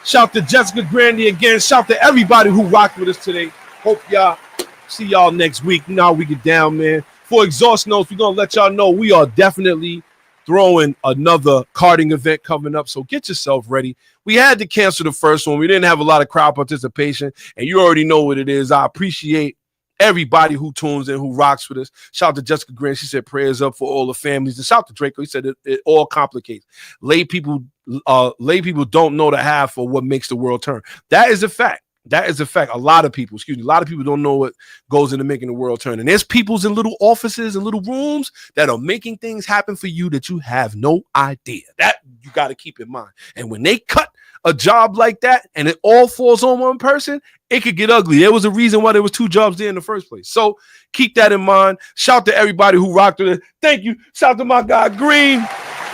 Shout to Jessica Grandy again. Shout to everybody who rocked with us today. Hope y'all see y'all next week. You know how we get down, man. For exhaust notes, we're going to let y'all know we are definitely throwing another karting event coming up, so get yourself ready. We had to cancel the first one. We didn't have a lot of crowd participation, and you already know what it is. I appreciate everybody who tunes in, who rocks with us. Shout out to Jessica Grant. She said prayers up for all the families. And shout out to Draco. He said it all complicates. Lay people don't know the half of what makes the world turn. That is a fact. That is a fact. A lot of people don't know what goes into making the world turn. And there's people's in little offices and little rooms that are making things happen for you that you have no idea. That you got to keep in mind. And when they cut a job like that and it all falls on one person, it could get ugly. There was a reason why there was two jobs there in the first place. So keep that in mind. Shout to everybody who rocked with it. Thank you. Shout to my guy Green.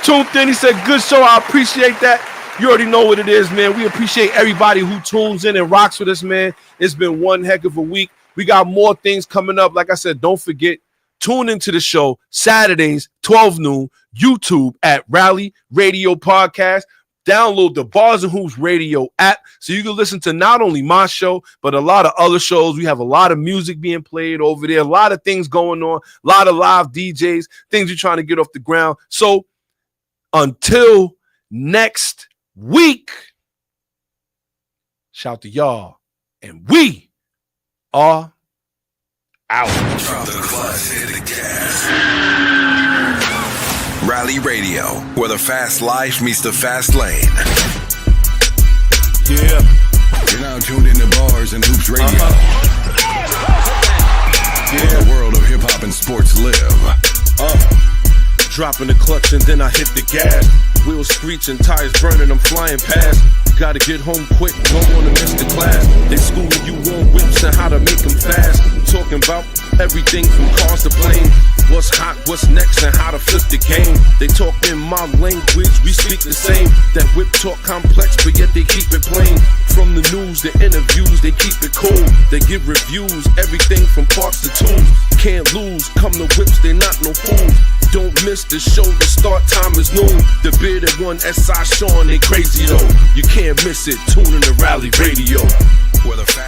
Tuned in. He said, good show. I appreciate that. You already know what it is, man. We appreciate everybody who tunes in and rocks with us, man. It's been one heck of a week. We got more things coming up. Like I said, don't forget, tune into the show Saturdays, 12 noon, YouTube at Rally Radio Podcast. Download the Bars and Hoops Radio app so you can listen to not only my show, but a lot of other shows. We have a lot of music being played over there, a lot of things going on, a lot of live DJs, things you're trying to get off the ground. So until next week, shout to y'all, and we are out.
Drop the clutch, hit the gas. Rally Radio, where the fast life meets the fast lane.
Yeah.
You're now tuned into Bars and Hoops Radio.
Yeah.
The world of hip hop and sports live.
Dropping the clutch and then I hit the gas. Wheels screeching, tires burning, I'm flying past. Gotta get home quick, don't wanna miss the class. They schooling you on whips and how to make them fast. Talking about everything from cars to planes. What's hot, what's next, and how to flip the game. They talk in my language, we speak the same. That whip talk complex, but yet they keep it plain. From the news, the interviews, they keep it cool. They give reviews, everything from parts to tools. Can't lose, come to whips, they not no fools. Don't miss the show, the start time is noon. The bearded one, S.I. Sean, they crazy though. You can't miss it, tune in to Rally Radio.
Where the fast